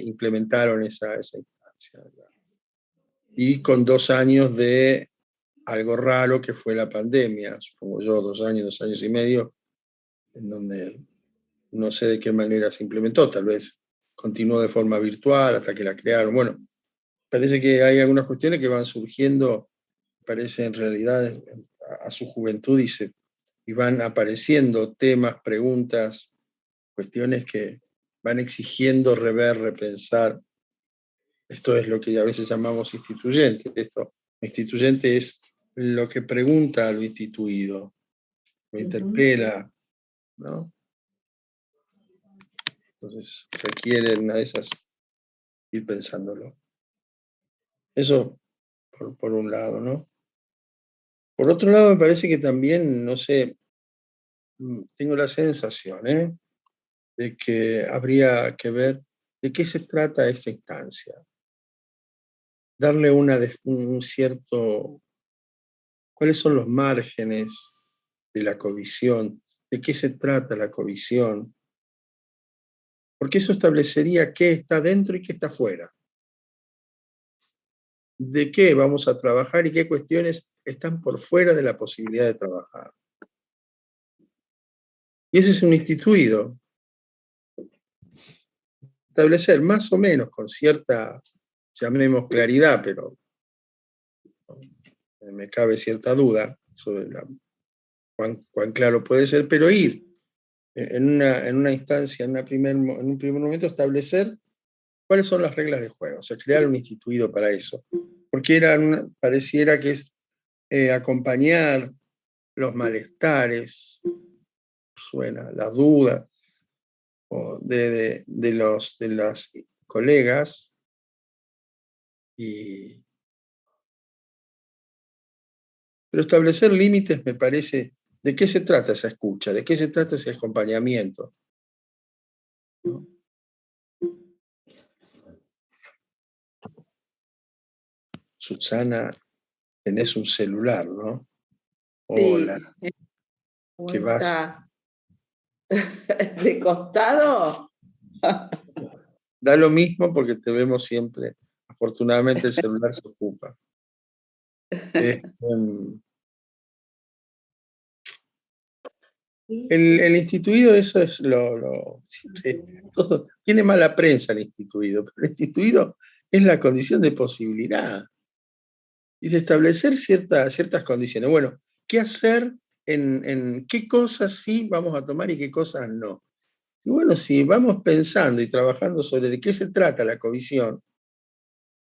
implementaron esa instancia. Y con 2 años de algo raro que fue la pandemia, supongo yo, 2 años y medio, en donde no sé de qué manera se implementó, tal vez continuó de forma virtual hasta que la crearon. Bueno, parece que hay algunas cuestiones que van surgiendo, parece en realidad a su juventud y van apareciendo temas, preguntas, cuestiones que van exigiendo rever, repensar. Esto es lo que a veces llamamos instituyente. Esto, instituyente es lo que pregunta a lo instituido, lo interpela, ¿no? Entonces requiere una de esas ir pensándolo. Eso por un lado, ¿no? Por otro lado, me parece que también, no sé, tengo la sensación, de que habría que ver de qué se trata esta instancia. Darle un cierto, cuáles son los márgenes de la covisión, de qué se trata la covisión, porque eso establecería qué está dentro y qué está fuera. De qué vamos a trabajar y qué cuestiones están por fuera de la posibilidad de trabajar. Y ese es un instituido. Establecer más o menos con cierta, llamemos claridad, pero me cabe cierta duda sobre cuán claro puede ser, pero ir en una instancia, en un primer momento, establecer cuáles son las reglas de juego, o sea, crear un instituido para eso. Porque pareciera que es acompañar los malestares, suena, la duda de las colegas, pero establecer límites me parece, ¿de qué se trata esa escucha? ¿De qué se trata ese acompañamiento? ¿No? Susana, tenés un celular, ¿no? Hola. Sí. ¿Cómo ¿Qué vas? está? ¿De costado? Da lo mismo porque te vemos siempre. Afortunadamente el celular se ocupa. El instituido, eso es siempre, tiene mala prensa el instituido, pero el instituido es la condición de posibilidad y de establecer ciertas condiciones. Bueno, ¿qué hacer? En qué cosas sí vamos a tomar y qué cosas no. Y bueno, si vamos pensando y trabajando sobre de qué se trata la covisión,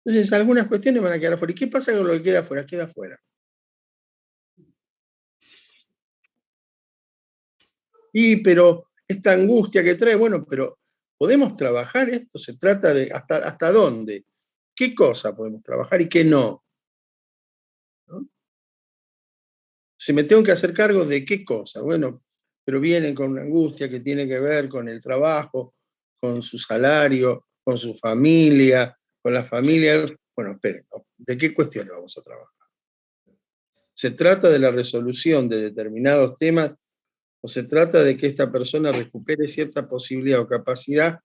entonces algunas cuestiones van a quedar afuera. ¿Y qué pasa con lo que queda afuera? Queda afuera. Pero esta angustia que trae, bueno, pero ¿podemos trabajar esto? Se trata de hasta dónde, qué cosa podemos trabajar y qué no. ¿No? Se me tengo que hacer cargo de qué cosa. Bueno, pero vienen con una angustia que tiene que ver con el trabajo, con su salario, con su familia, con la familia. Bueno, esperen, ¿de qué cuestiones vamos a trabajar? ¿Se trata de la resolución de determinados temas o se trata de que esta persona recupere cierta posibilidad o capacidad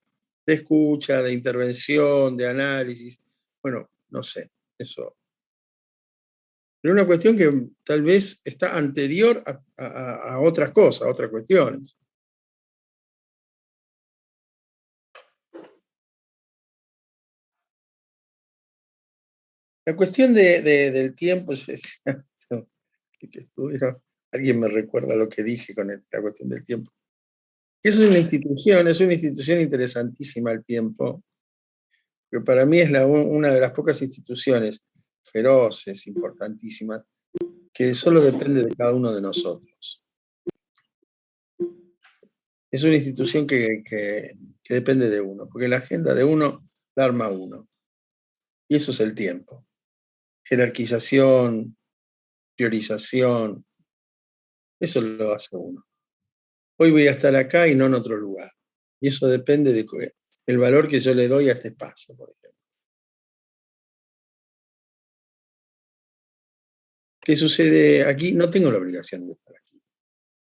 de escucha, de intervención, de análisis? Bueno, no sé, eso. Pero una cuestión que tal vez está anterior a otras cosas, a otras cuestiones. La cuestión del tiempo, alguien me recuerda lo que dije con la cuestión del tiempo. Es una institución interesantísima el tiempo, que para mí es una de las pocas instituciones feroces, importantísimas, que solo depende de cada uno de nosotros. Es una institución que depende de uno, porque la agenda de uno la arma uno. Y eso es el tiempo. Jerarquización, priorización, eso lo hace uno. Hoy voy a estar acá y no en otro lugar. Y eso depende del valor que yo le doy a este espacio, por ejemplo. ¿Qué sucede aquí? No tengo la obligación de estar aquí.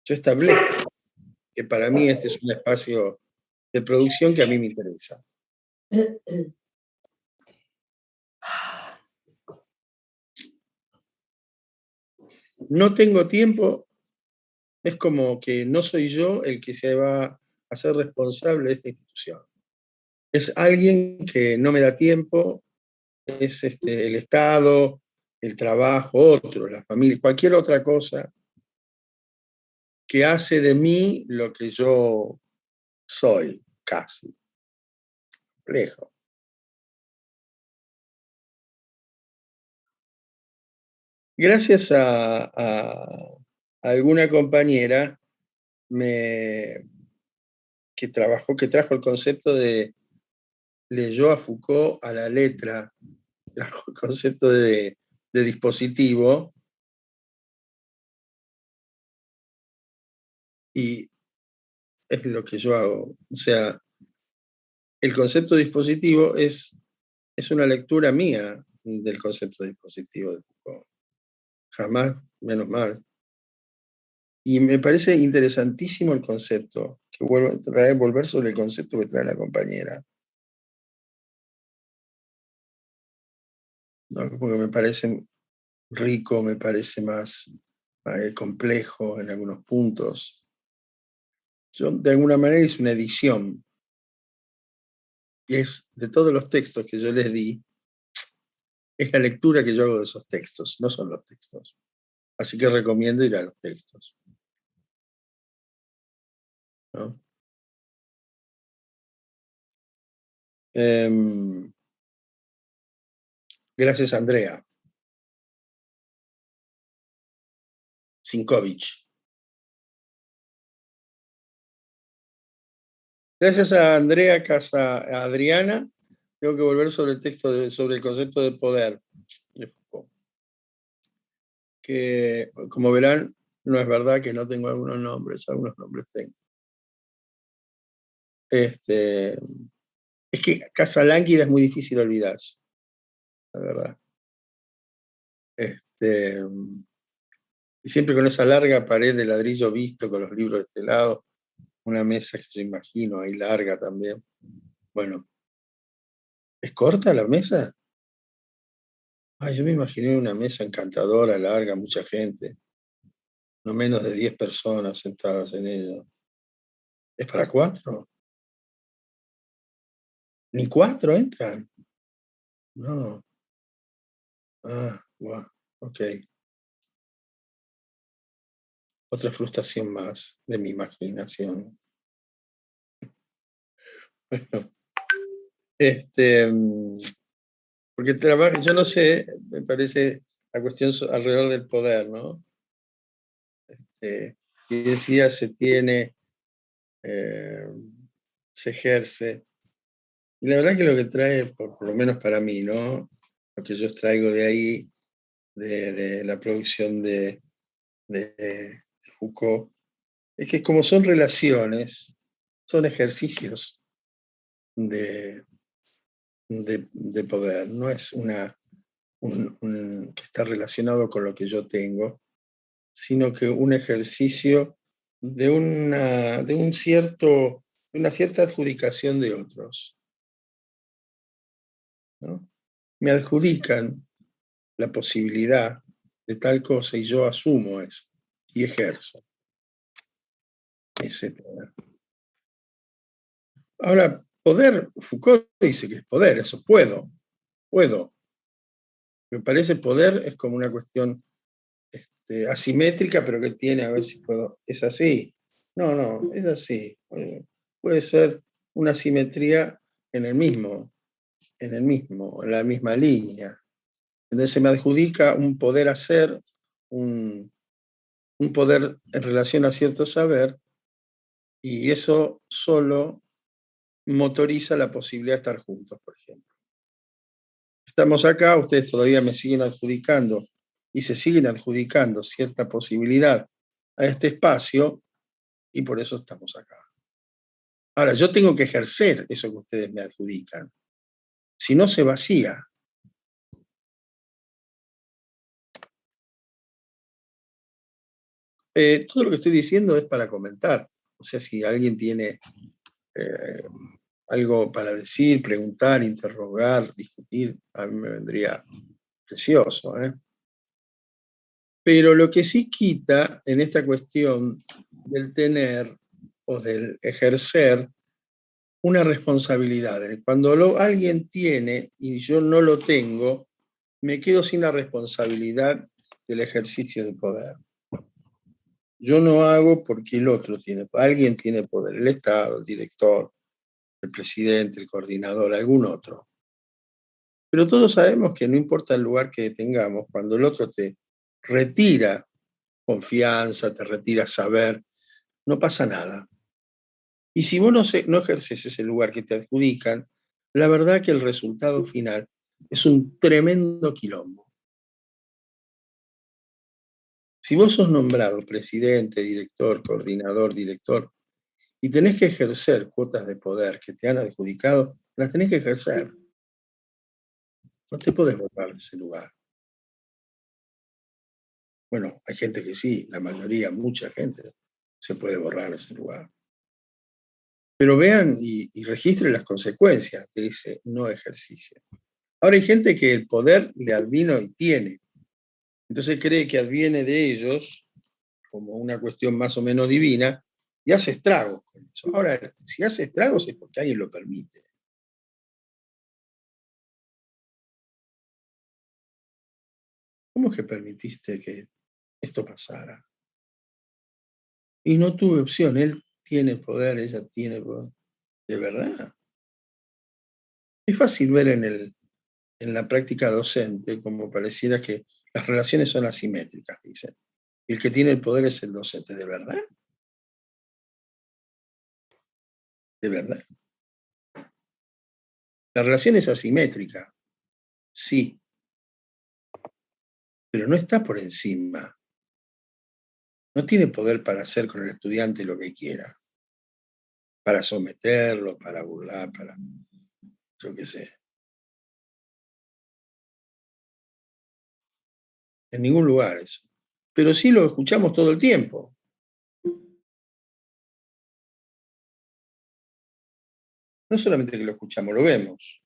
Yo establezco que para mí este es un espacio de producción que a mí me interesa. No tengo tiempo, es como que no soy yo el que se va a hacer responsable de esta institución. Es alguien que no me da tiempo, es el Estado, el trabajo, otro, la familia, cualquier otra cosa que hace de mí lo que yo soy, casi. Complejo. Gracias a alguna compañera que trajo el concepto leyó a Foucault a la letra, trajo el concepto de dispositivo, y es lo que yo hago. O sea, el concepto dispositivo es una lectura mía del concepto dispositivo de Foucault. Jamás, menos mal. Y me parece interesantísimo el concepto, que trae volver sobre el concepto que trae la compañera, ¿no? Porque me parece rico, me parece más complejo en algunos puntos. Yo de alguna manera hice una edición, y es de todos los textos que yo les di, es la lectura que yo hago de esos textos, no son los textos. Así que recomiendo ir a los textos, ¿no? Gracias, Andrea Sinkovich. Gracias a Andrea Casa Adriana. Tengo que volver sobre el texto sobre el concepto de poder de Foucault. Que, como verán, no es verdad que no tengo algunos nombres tengo. Es que Casa Lánguida es muy difícil olvidarse, la verdad. Y siempre con esa larga pared de ladrillo visto, con los libros de este lado, una mesa que yo imagino ahí larga también. Bueno, ¿es corta la mesa? Ay, yo me imaginé una mesa encantadora, larga, mucha gente, no menos de 10 personas sentadas en ella. ¿Es para 4? ¿Ni 4 entran? No. Ah, wow, ok. Otra frustración más de mi imaginación. Bueno, porque yo no sé, me parece la cuestión alrededor del poder, ¿no? Y decía, se tiene, eh, se ejerce. Y la verdad que lo que trae, por lo menos para mí, ¿no? Lo que yo extraigo de ahí, de la producción de Foucault, es que como son relaciones, son ejercicios de, de poder, no es que está relacionado con lo que yo tengo, sino que un ejercicio de una cierta adjudicación de otros, ¿no? Me adjudican la posibilidad de tal cosa y yo asumo eso y ejerzo ese poder. Ahora, poder, Foucault dice que es poder, eso puedo. Me parece poder es como una cuestión asimétrica, pero que tiene, a ver si puedo, es así. No, es así. Puede ser una simetría en en la misma línea. Entonces se me adjudica un poder hacer, un, un poder en relación a cierto saber, y eso solo motoriza la posibilidad de estar juntos, por ejemplo. Estamos acá, ustedes todavía me siguen adjudicando y se siguen adjudicando cierta posibilidad a este espacio, y por eso estamos acá. Ahora, yo tengo que ejercer eso que ustedes me adjudican, si no se vacía. Todo lo que estoy diciendo es para comentar. O sea, si alguien tiene algo para decir, preguntar, interrogar, discutir, a mí me vendría precioso, ¿eh? Pero lo que sí quita en esta cuestión del tener o del ejercer una responsabilidad. Cuando alguien tiene y yo no lo tengo, me quedo sin la responsabilidad del ejercicio de poder. Yo no hago porque el otro tiene, alguien tiene poder, el Estado, el director, el presidente, el coordinador, algún otro. Pero todos sabemos que no importa el lugar que tengamos, cuando el otro te retira confianza, te retira saber, no pasa nada. Y si vos no ejerces ese lugar que te adjudican, la verdad que el resultado final es un tremendo quilombo. Si vos sos nombrado presidente, director, coordinador, director, y tenés que ejercer cuotas de poder que te han adjudicado, las tenés que ejercer. No te podés borrar de ese lugar. Bueno, hay gente que sí, la mayoría, mucha gente se puede borrar de ese lugar. Pero vean y registren las consecuencias de ese no ejercicio. Ahora hay gente que el poder le advino y tiene. Entonces cree que adviene de ellos como una cuestión más o menos divina y hace estragos con eso. Ahora, si hace estragos es porque alguien lo permite. ¿Cómo es que permitiste que esto pasara? Y no tuve opción. Él tiene poder, ella tiene poder. ¿De verdad? Es fácil ver en la práctica docente como pareciera que las relaciones son asimétricas, dicen. Y el que tiene el poder es el docente. ¿De verdad? ¿De verdad? La relación es asimétrica, sí, pero no está por encima. No tiene poder para hacer con el estudiante lo que quiera, para someterlo, para burlar, para yo qué sé. En ningún lugar eso. Pero sí lo escuchamos todo el tiempo. No solamente que lo escuchamos, lo vemos.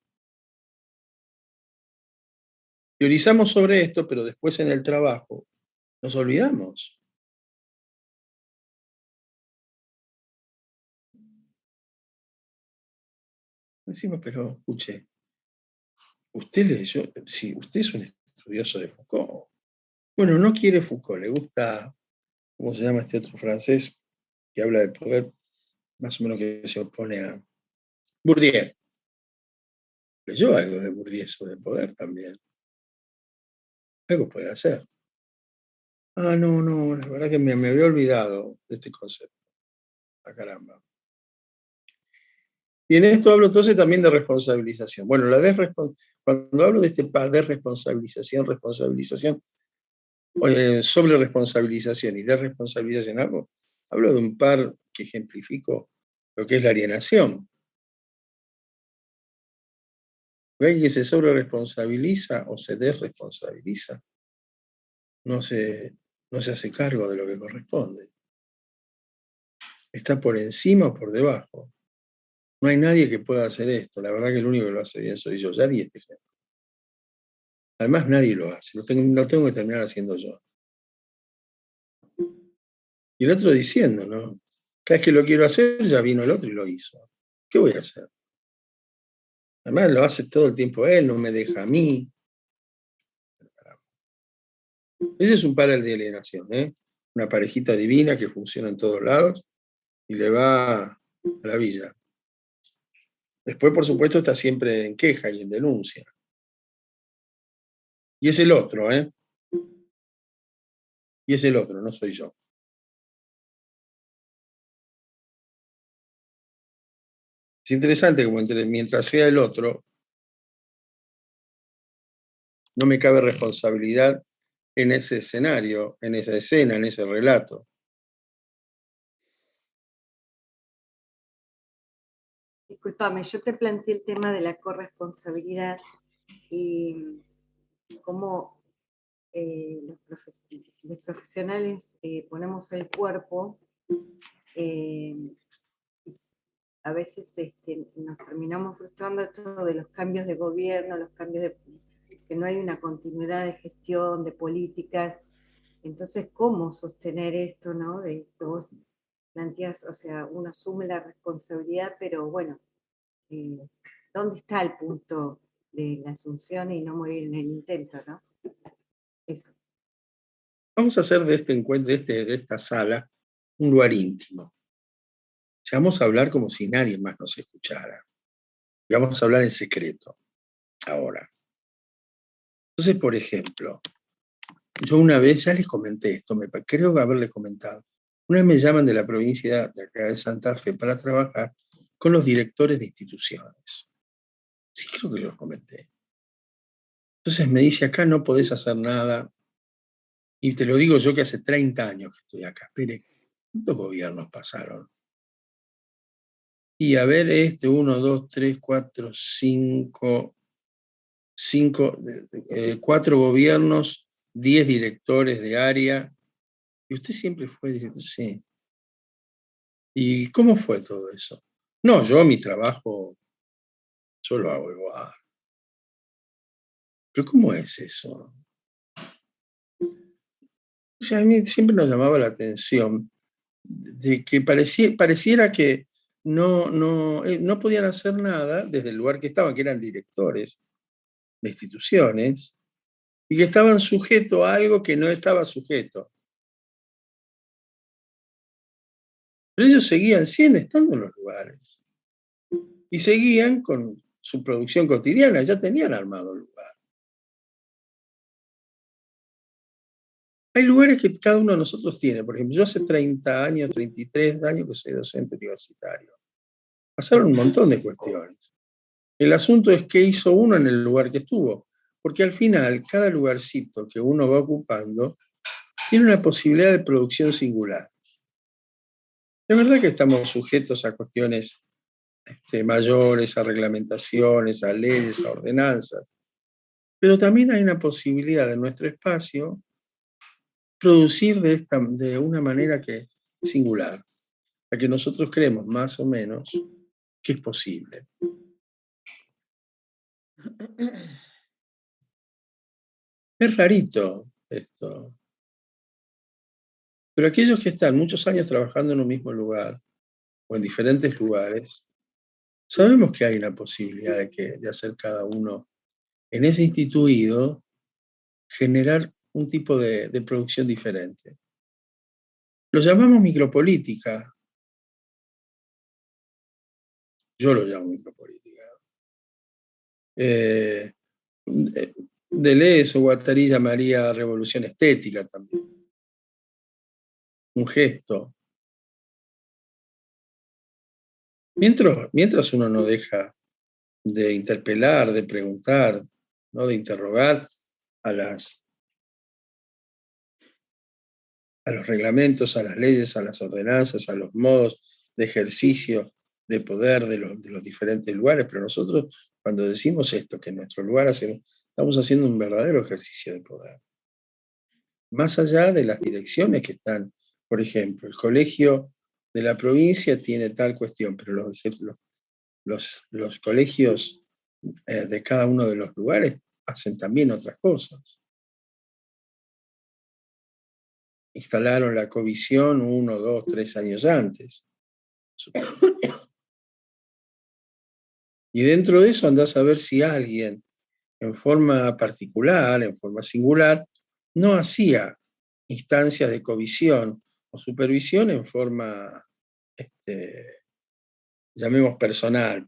Teorizamos sobre esto, pero después en el trabajo nos olvidamos. Decimos, pero escuche, usted leyó, sí, usted es un estudioso de Foucault. Bueno, no quiere Foucault, le gusta, ¿cómo se llama este otro francés que habla de poder? Más o menos que se opone a Bourdieu. Leyó algo de Bourdieu sobre el poder también. Algo puede hacer. Ah, no, no, la verdad que me había olvidado de este concepto. Ah, caramba. Y en esto hablo entonces también de responsabilización. Bueno, cuando hablo de este par de responsabilización, sobre responsabilización y de responsabilización, hablo de un par que ejemplifico lo que es la alienación. Alguien que se sobre responsabiliza o se desresponsabiliza, no se hace cargo de lo que corresponde. Está por encima o por debajo. No hay nadie que pueda hacer esto. La verdad que el único que lo hace bien soy yo. Ya di este ejemplo. Además, nadie lo hace. Lo tengo que terminar haciendo yo. Y el otro diciendo, ¿no? Cada vez que lo quiero hacer, ya vino el otro y lo hizo. ¿Qué voy a hacer? Además, lo hace todo el tiempo él, no me deja a mí. Ese es un par de alienación, ¿eh? Una parejita divina que funciona en todos lados y le va a la villa. Después, por supuesto, está siempre en queja y en denuncia. Y es el otro, ¿eh? Y es el otro, no soy yo. Es interesante como mientras sea el otro, no me cabe responsabilidad en ese escenario, en esa escena, en ese relato. Disculpame, yo te planteé el tema de la corresponsabilidad y cómo los profesionales ponemos el cuerpo a veces nos terminamos frustrando esto de los cambios de gobierno, los cambios de que no hay una continuidad de gestión, de políticas. Entonces, ¿cómo sostener esto, no? De que vos planteas, o sea, uno asume la responsabilidad, pero bueno, ¿dónde está el punto de la asunción y no morir en el intento, no? Eso. Vamos a hacer de este encuentro, de esta sala, un lugar íntimo. Ya vamos a hablar como si nadie más nos escuchara. Y vamos a hablar en secreto, ahora. Entonces, por ejemplo, yo una vez, ya les comenté esto, creo haberles comentado. Una vez me llaman de la provincia de acá de Santa Fe para trabajar con los directores de instituciones. Sí, creo que los comenté. Entonces me dice, acá no podés hacer nada. Y te lo digo yo que hace 30 años que estoy acá. Espere, ¿cuántos gobiernos pasaron? Y a ver, 1, 2, 3, 4, 5, 4 gobiernos, 10 directores de área. Y usted siempre fue director, sí. ¿Y cómo fue todo eso? No, yo mi trabajo, yo lo hago igual. ¿Pero cómo es eso? O sea, a mí siempre nos llamaba la atención de que pareciera que no podían hacer nada desde el lugar que estaban, que eran directores de instituciones, y que estaban sujetos a algo que no estaba sujeto. Pero ellos seguían estando en los lugares. Y seguían con su producción cotidiana, ya tenían armado el lugar. Hay lugares que cada uno de nosotros tiene. Por ejemplo, yo hace 30 años, 33 años que soy docente universitario. Pasaron un montón de cuestiones. El asunto es qué hizo uno en el lugar que estuvo. Porque al final, cada lugarcito que uno va ocupando tiene una posibilidad de producción singular. Es verdad que estamos sujetos a cuestiones mayores, a reglamentaciones, a leyes, a ordenanzas, pero también hay una posibilidad en nuestro espacio producir de una manera que es singular, la que nosotros creemos más o menos que es posible. Es rarito esto, pero aquellos que están muchos años trabajando en un mismo lugar o en diferentes lugares, sabemos que hay una posibilidad de hacer cada uno en ese instituido, generar un tipo de producción diferente. Lo llamamos micropolítica. Yo lo llamo micropolítica. Deleuze o Guattari llamaría revolución estética también. Un gesto. Mientras uno no deja de interpelar, de preguntar, ¿no? De interrogar a los reglamentos, a las leyes, a las ordenanzas, a los modos de ejercicio de poder de los diferentes lugares, pero nosotros cuando decimos esto, que en nuestro lugar estamos haciendo un verdadero ejercicio de poder. Más allá de las direcciones que están, por ejemplo, el colegio de la provincia tiene tal cuestión, pero los colegios de cada uno de los lugares hacen también otras cosas. Instalaron la covisión 1, 2, 3 años antes. Y dentro de eso andás a ver si alguien, en forma particular, en forma singular, no hacía instancias de covisión o supervisión en forma, llamemos personal.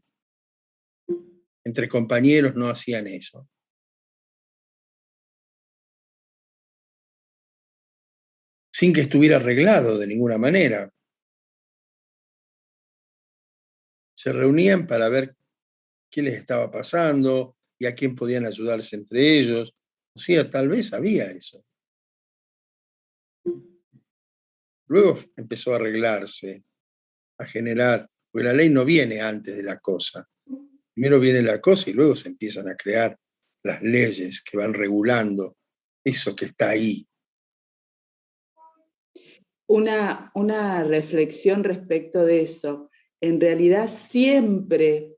Entre compañeros no hacían eso. Sin que estuviera arreglado de ninguna manera. Se reunían para ver qué les estaba pasando y a quién podían ayudarse entre ellos. O sea, tal vez había eso. Luego empezó a arreglarse, a generar, porque la ley no viene antes de la cosa. Primero viene la cosa y luego se empiezan a crear las leyes que van regulando eso que está ahí. Una reflexión respecto de eso. en realidad siempre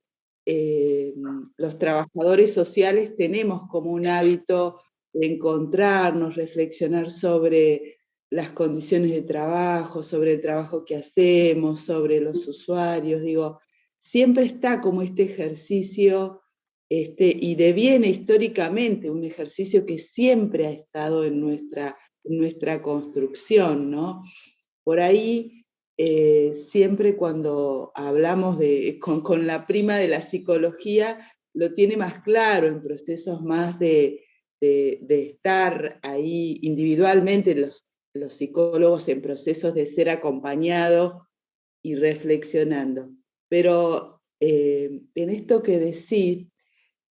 los trabajadores sociales tenemos como un hábito de encontrarnos, reflexionar sobre las condiciones de trabajo, sobre el trabajo que hacemos, sobre los usuarios, digo, siempre está como este ejercicio, y deviene históricamente un ejercicio que siempre ha estado en nuestra construcción, ¿no? Por ahí, siempre cuando hablamos con la prima de la psicología, lo tiene más claro en procesos más de estar ahí individualmente, los psicólogos en procesos de ser acompañados y reflexionando. Pero en esto que decís,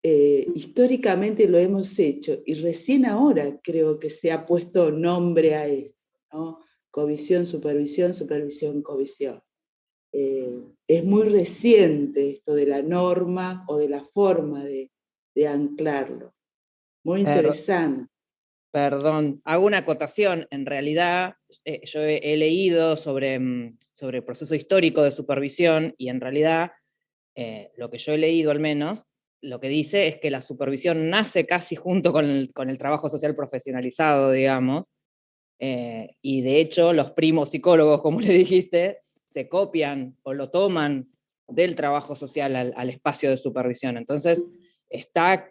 históricamente lo hemos hecho y recién ahora creo que se ha puesto nombre a esto, ¿no? Covisión, supervisión, supervisión, covisión. Es muy reciente esto de la norma o de la forma de anclarlo. Muy interesante. Perdón, hago una acotación. En realidad, yo he leído sobre el proceso histórico de supervisión y en realidad, lo que yo he leído al menos, lo que dice es que la supervisión nace casi junto con el trabajo social profesionalizado, digamos, y de hecho los primos psicólogos, como le dijiste, se copian o lo toman del trabajo social al espacio de supervisión. Entonces, está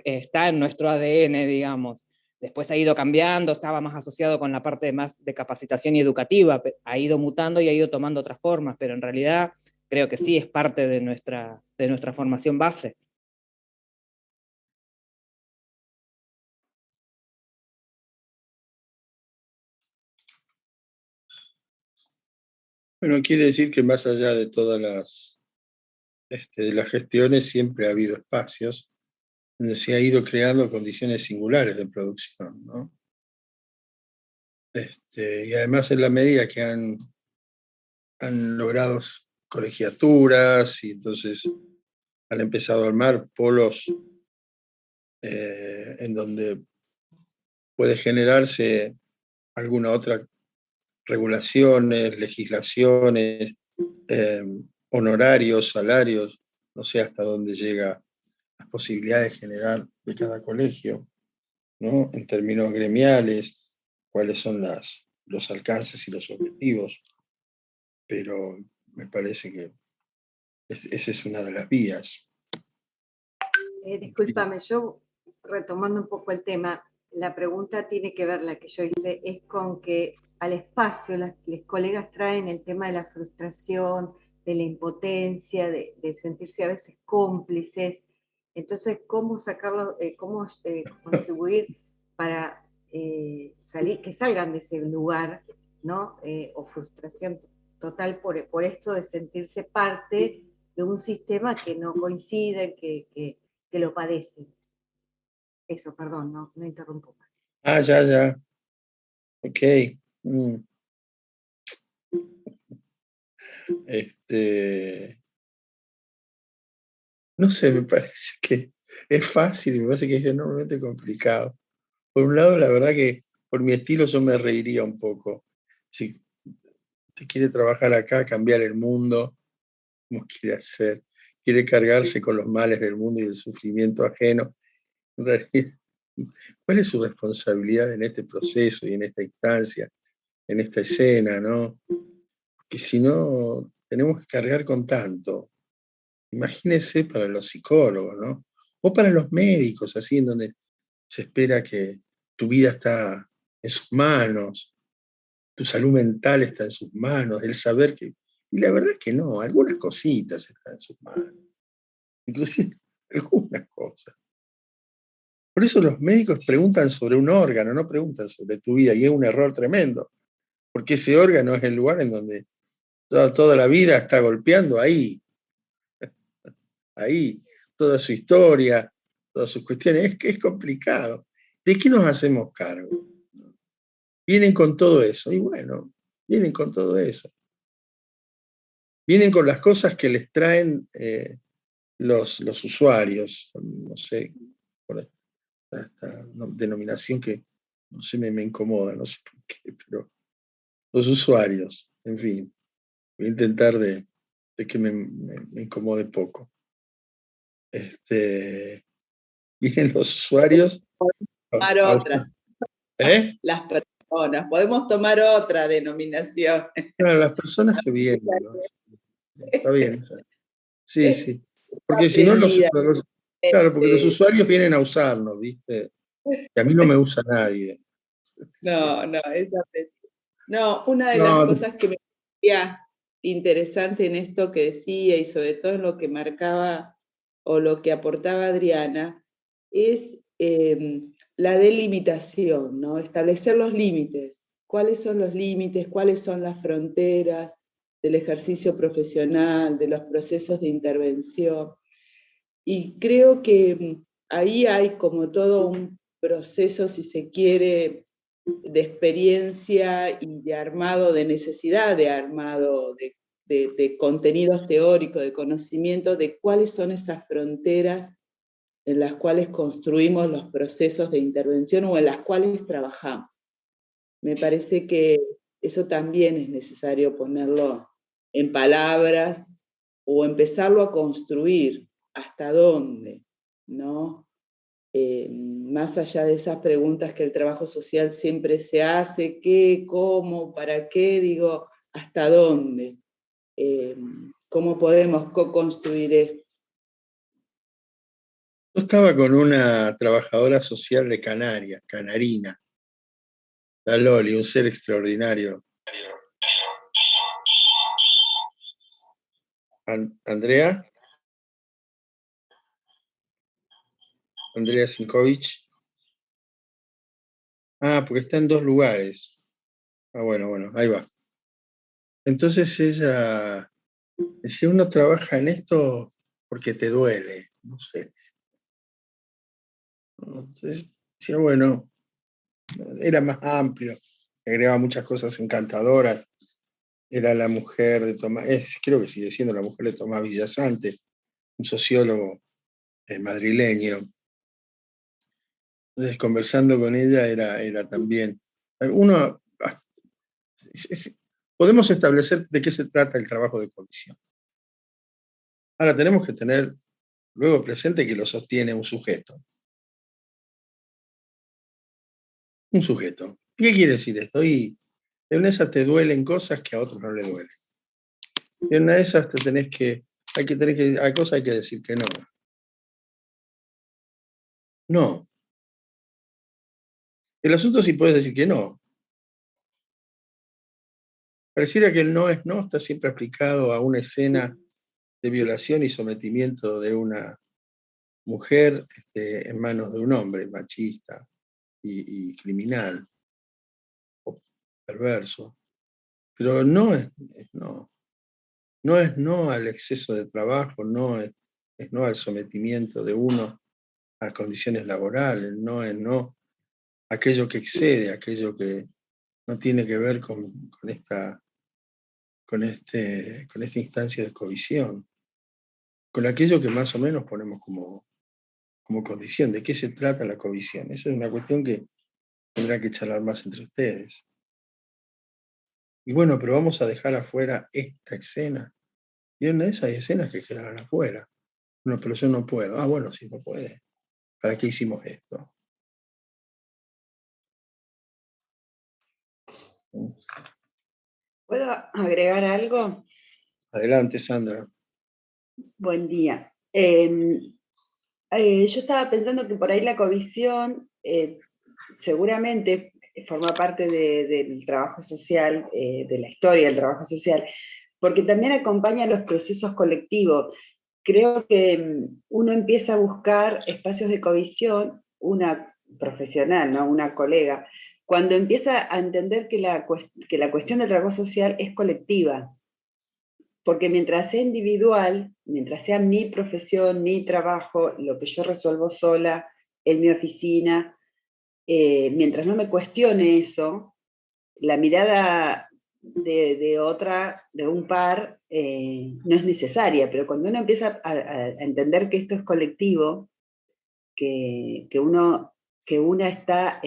en nuestro ADN, digamos. Después ha ido cambiando, estaba más asociado con la parte más de capacitación y educativa, ha ido mutando y ha ido tomando otras formas, pero en realidad creo que sí es parte de nuestra formación base. Bueno, quiere decir que más allá de todas de las gestiones, siempre ha habido espacios donde se ha ido creando condiciones singulares de producción, ¿no? Y además en la medida que han logrado colegiaturas y entonces han empezado a armar polos en donde puede generarse alguna otra regulaciones, legislaciones, honorarios, salarios, no sé hasta dónde llega las posibilidades general de cada colegio, ¿no? En términos gremiales, cuáles son los alcances y los objetivos, pero me parece que esa es una de las vías. Discúlpame, yo retomando un poco el tema, la pregunta tiene que ver, la que yo hice, es con que al espacio los colegas traen el tema de la frustración, de la impotencia, de sentirse a veces cómplices. Entonces, ¿cómo sacarlo, cómo contribuir para salir, que salgan de ese lugar, ¿no? O frustración total por esto de sentirse parte de un sistema que no coincide, que lo padecen. Eso, perdón, no interrumpo más. Ah, ya. Ok. Mm. No sé, me parece que es fácil y me parece que es enormemente complicado. Por un lado, la verdad que por mi estilo yo me reiría un poco. Si te quiere trabajar acá, cambiar el mundo, como quiere hacer, quiere cargarse con los males del mundo y el sufrimiento ajeno, en realidad, ¿cuál es su responsabilidad en este proceso y en esta instancia, en esta escena, ¿no? Que si no, tenemos que cargar con tanto. Imagínese para los psicólogos, ¿no? O para los médicos, así en donde se espera que tu vida está en sus manos, tu salud mental está en sus manos, el saber que... Y la verdad es que no, algunas cositas están en sus manos, inclusive algunas cosas. Por eso los médicos preguntan sobre un órgano, no preguntan sobre tu vida, y es un error tremendo, porque ese órgano es el lugar en donde toda la vida está golpeando ahí, toda su historia, todas sus cuestiones, es complicado. ¿De qué nos hacemos cargo? Vienen con todo eso, y bueno, vienen con todo eso. Vienen con las cosas que les traen los usuarios, no sé, por esta denominación que no sé, me incomoda, no sé por qué, pero los usuarios, en fin, voy a intentar de de que me incomode poco. Vienen los usuarios. Tomar otra. ¿Eh? Las personas, podemos tomar otra denominación. Claro, las personas que vienen. ¿No? Está bien. Sí, sí. Porque si no, claro, porque los usuarios vienen a usarnos, ¿viste? Y a mí no me usa nadie. No, una de las cosas que me parecía interesante en esto que decía, y sobre todo en lo que marcaba o lo que aportaba Adriana, es la delimitación, ¿no? Establecer los límites. ¿Cuáles son los límites? ¿Cuáles son las fronteras del ejercicio profesional, de los procesos de intervención? Y creo que ahí hay como todo un proceso, si se quiere, de experiencia y de armado, de necesidad de armado, de contenidos teóricos, de conocimiento, de cuáles son esas fronteras en las cuales construimos los procesos de intervención o en las cuales trabajamos. Me parece que eso también es necesario ponerlo en palabras o empezarlo a construir. ¿Hasta dónde? ¿No? Más allá de esas preguntas que el trabajo social siempre se hace, ¿qué, cómo, para qué? Digo, ¿hasta dónde? ¿Cómo podemos co-construir esto? Yo estaba con una trabajadora social de Canarias, Canarina, la Loli, un ser extraordinario. Andrea Sinkovich. Porque está en 2 lugares. Bueno, ahí va. Entonces ella decía, uno trabaja en esto porque te duele, no sé. Entonces decía, bueno, era más amplio, agregaba muchas cosas encantadoras. Era la mujer de Tomás, creo que sigue siendo la mujer de Tomás Villasante, un sociólogo madrileño. Entonces, conversando con ella era también, podemos establecer de qué se trata el trabajo de comisión. Ahora tenemos que tener luego presente que lo sostiene un sujeto. Un sujeto. ¿Y qué quiere decir esto? Y en una de esas te duelen cosas que a otros no le duelen. Y en una de esas hay cosas hay que decir que no. No. El asunto es si puedes decir que no. Pareciera que el no es no está siempre aplicado a una escena de violación y sometimiento de una mujer en manos de un hombre machista y criminal o perverso. Pero no es no. No es no al exceso de trabajo, no es no al sometimiento de uno a condiciones laborales, no es no aquello que excede, aquello que no tiene que ver con esta instancia de covisión, con aquello que más o menos ponemos como condición. ¿De qué se trata la covisión? Eso es una cuestión que tendrá que charlar más entre ustedes. Y bueno, pero vamos a dejar afuera esta escena. Y en esas escenas que quedarán afuera. No, pero yo no puedo. Bueno, sí, no puede. ¿Para qué hicimos esto? ¿Puedo agregar algo? Adelante, Sandra. Buen día. Yo estaba pensando que por ahí la covisión seguramente forma parte del trabajo social, de la historia del trabajo social, porque también acompaña los procesos colectivos. Creo que uno empieza a buscar espacios de covisión, una profesional, ¿no? Una colega, cuando empieza a entender que la cuestión del trabajo social es colectiva. Porque mientras sea individual, mientras sea mi profesión, mi trabajo, lo que yo resuelvo sola en mi oficina, mientras no me cuestione eso, la mirada de otra, de un par, no es necesaria. Pero cuando uno empieza a entender que esto es colectivo, que una está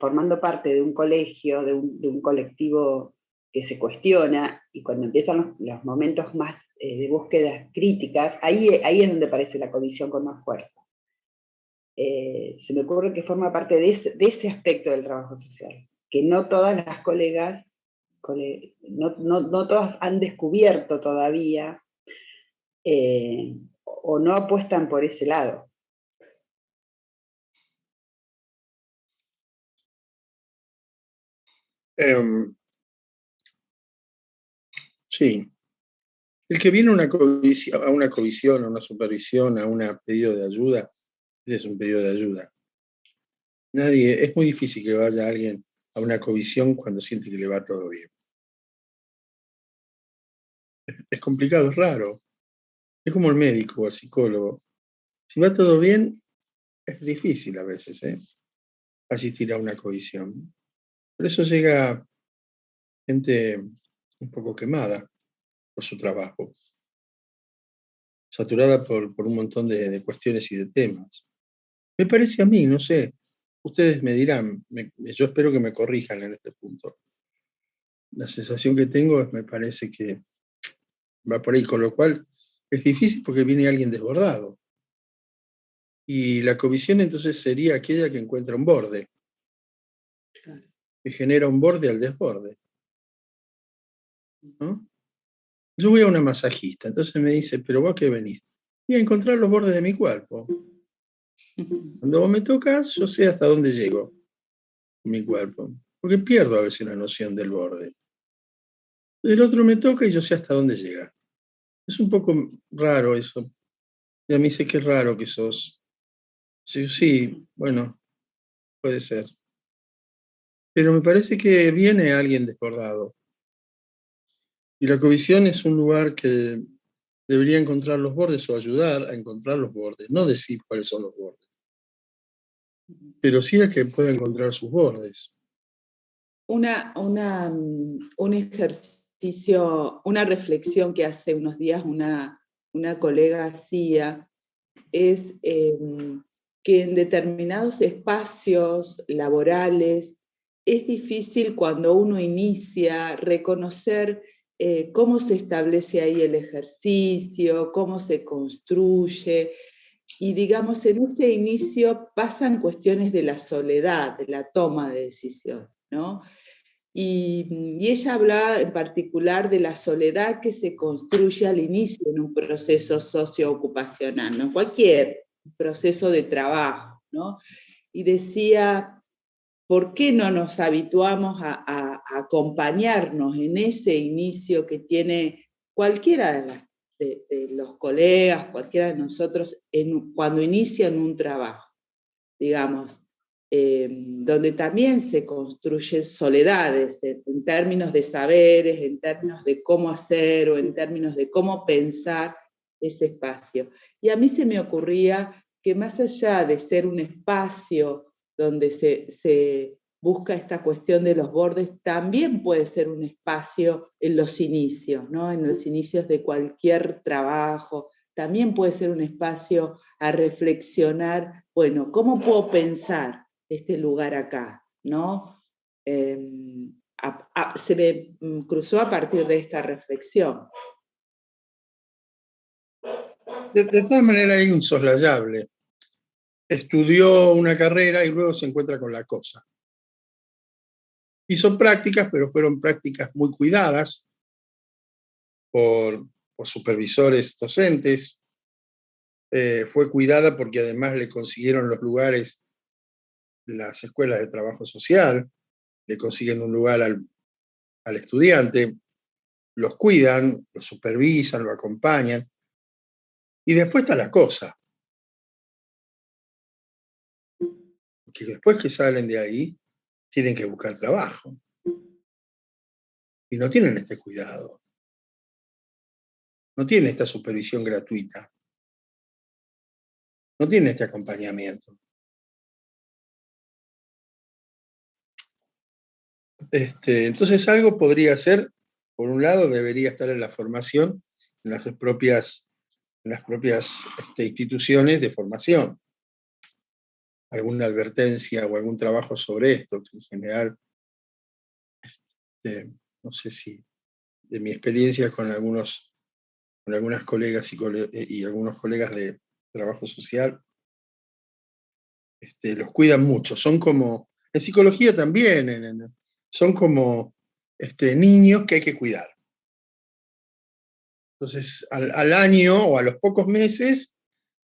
formando parte de un colegio, de un colectivo que se cuestiona, y cuando empiezan los momentos más de búsquedas críticas, ahí es donde aparece la covisión con más fuerza. Se me ocurre que forma parte de ese aspecto del trabajo social, que no todas las colegas, no todas han descubierto todavía, o no apuestan por ese lado. Sí. El que viene a una covisión, a una supervisión, a un pedido de ayuda, ese es un pedido de ayuda. Es muy difícil que vaya alguien a una covisión cuando siente que le va todo bien. Es complicado, es raro. Es como el médico o el psicólogo. Si va todo bien, es difícil a veces, asistir a una covisión. Por eso llega gente un poco quemada por su trabajo, saturada por un montón de cuestiones y de temas. Me parece a mí, no sé, ustedes me dirán, yo espero que me corrijan en este punto. La sensación que tengo me parece que va por ahí, con lo cual es difícil porque viene alguien desbordado. Y la covisión entonces sería aquella que encuentra un borde, que genera un borde al desborde, ¿no? Yo voy a una masajista, entonces me dice, ¿pero vos qué venís? Y a encontrar los bordes de mi cuerpo. Cuando vos me tocas, yo sé hasta dónde llego con mi cuerpo, porque pierdo a veces la noción del borde. El otro me toca y yo sé hasta dónde llega. Es un poco raro eso. Y a mí sé que es raro que sos. Sí, bueno, puede ser. Pero me parece que viene alguien desbordado. Y la covisión es un lugar que debería encontrar los bordes o ayudar a encontrar los bordes, no decir cuáles son los bordes, pero sí a que pueda encontrar sus bordes. Un ejercicio, una reflexión que hace unos días una colega hacía es que en determinados espacios laborales es difícil cuando uno inicia reconocer cómo se establece ahí el ejercicio, cómo se construye, y digamos, en ese inicio pasan cuestiones de la soledad, de la toma de decisión, ¿no? Y ella hablaba en particular de la soledad que se construye al inicio en un proceso socioocupacional, ¿no? Cualquier proceso de trabajo, ¿no? Y decía, ¿por qué no nos habituamos a acompañarnos en ese inicio que tiene cualquiera de los colegas, cualquiera de nosotros, cuando inician un trabajo, digamos? Donde también se construyen soledades en términos de saberes, en términos de cómo hacer o en términos de cómo pensar ese espacio. Y a mí se me ocurría que más allá de ser un espacio donde se busca esta cuestión de los bordes, también puede ser un espacio en los inicios, ¿no? En los inicios de cualquier trabajo, también puede ser un espacio a reflexionar, bueno, ¿cómo puedo pensar este lugar acá? ¿No? Se me cruzó a partir de esta reflexión. De todas maneras hay un soslayable. Estudió una carrera y luego se encuentra con la cosa. Hizo prácticas, pero fueron prácticas muy cuidadas por supervisores docentes. Fue cuidada porque además le consiguieron los lugares las escuelas de trabajo social, le consiguen un lugar al estudiante, los cuidan, lo supervisan, lo acompañan. Y después está la cosa. Porque después que salen de ahí, tienen que buscar trabajo. Y no tienen este cuidado. No tienen esta supervisión gratuita. No tienen este acompañamiento. Entonces algo podría ser, por un lado, debería estar en la formación, en las propias instituciones de formación. Alguna advertencia o algún trabajo sobre esto, que en general, no sé si de mi experiencia con algunos con algunas colegas y algunos colegas de trabajo social, los cuidan mucho. Son como, en psicología también, son como niños que hay que cuidar. Entonces, al año o a los pocos meses,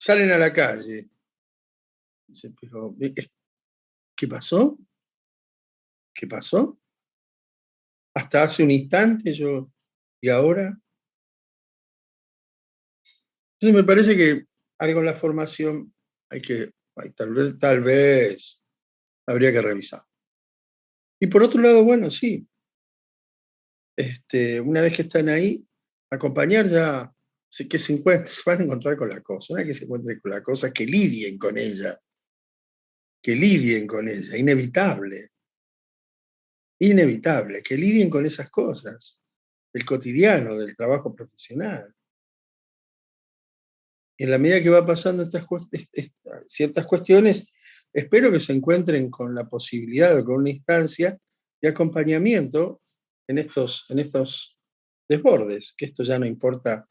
salen a la calle. Dice, pero, ¿qué pasó? ¿Qué pasó? Hasta hace un instante ¿y ahora? Entonces me parece que algo en la formación tal vez habría que revisar. Y por otro lado, bueno, sí, una vez que están ahí, acompañar ya, que se van a encontrar con la cosa, una vez que se encuentren con la cosa, que lidien con ella, inevitable, que lidien con esas cosas, del cotidiano, del trabajo profesional. Y en la medida que va pasando ciertas cuestiones, espero que se encuentren con la posibilidad o con una instancia de acompañamiento en estos desbordes, que esto ya no importa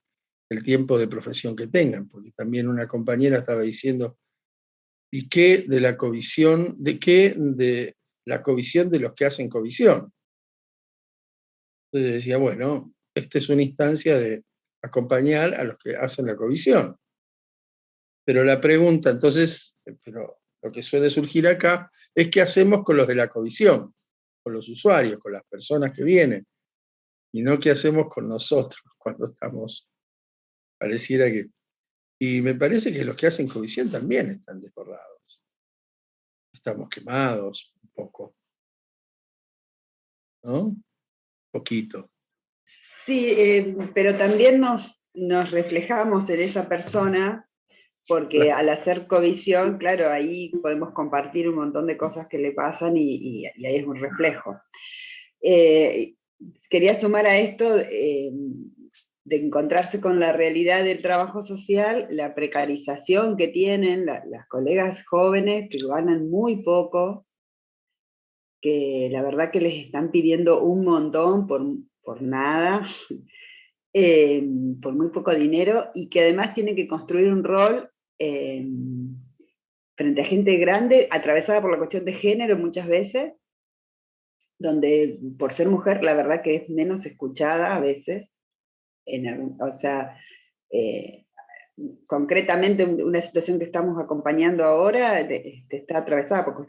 el tiempo de profesión que tengan, porque también una compañera estaba diciendo, ¿y qué de la covisión, de la covisión de los que hacen covisión? Entonces decía, bueno, esta es una instancia de acompañar a los que hacen la covisión. Pero la pregunta, entonces, lo que suele surgir acá es qué hacemos con los de la covisión, con los usuarios, con las personas que vienen, y no qué hacemos con nosotros cuando estamos, pareciera que... Y me parece que los que hacen covisión también están desbordados. Estamos quemados un poco, ¿no? Un poquito. Sí, pero también nos reflejamos en esa persona, porque al hacer covisión, claro, ahí podemos compartir un montón de cosas que le pasan y ahí es un reflejo. Quería sumar a esto de encontrarse con la realidad del trabajo social, la precarización que tienen las colegas jóvenes que ganan muy poco, que la verdad que les están pidiendo un montón por nada, por muy poco dinero, y que además tienen que construir un rol frente a gente grande, atravesada por la cuestión de género muchas veces, donde por ser mujer la verdad que es menos escuchada a veces, o sea, concretamente una situación que estamos acompañando ahora está atravesada por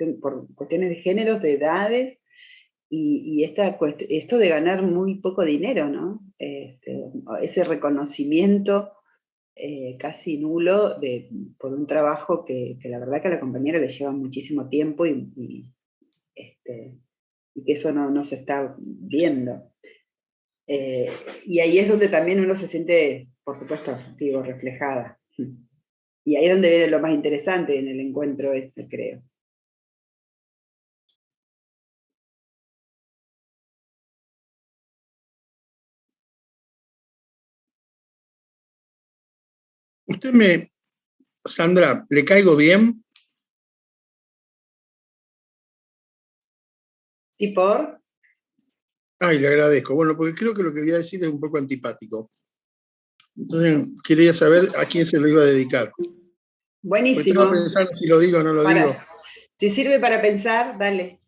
cuestiones de géneros, de edades, y esto de ganar muy poco dinero, ¿no? Ese reconocimiento casi nulo por un trabajo que la verdad que a la compañera le lleva muchísimo tiempo y que eso no se está viendo. Y ahí es donde también uno se siente, por supuesto, digo, reflejada. Y ahí es donde viene lo más interesante en el encuentro ese, creo. Sandra, ¿le caigo bien? ¿Y por? Ay, le agradezco. Bueno, porque creo que lo que voy a decir es un poco antipático. Entonces, quería saber a quién se lo iba a dedicar. Porque Buenísimo. estaba pensando si lo digo o no lo digo. Si sirve para pensar, dale.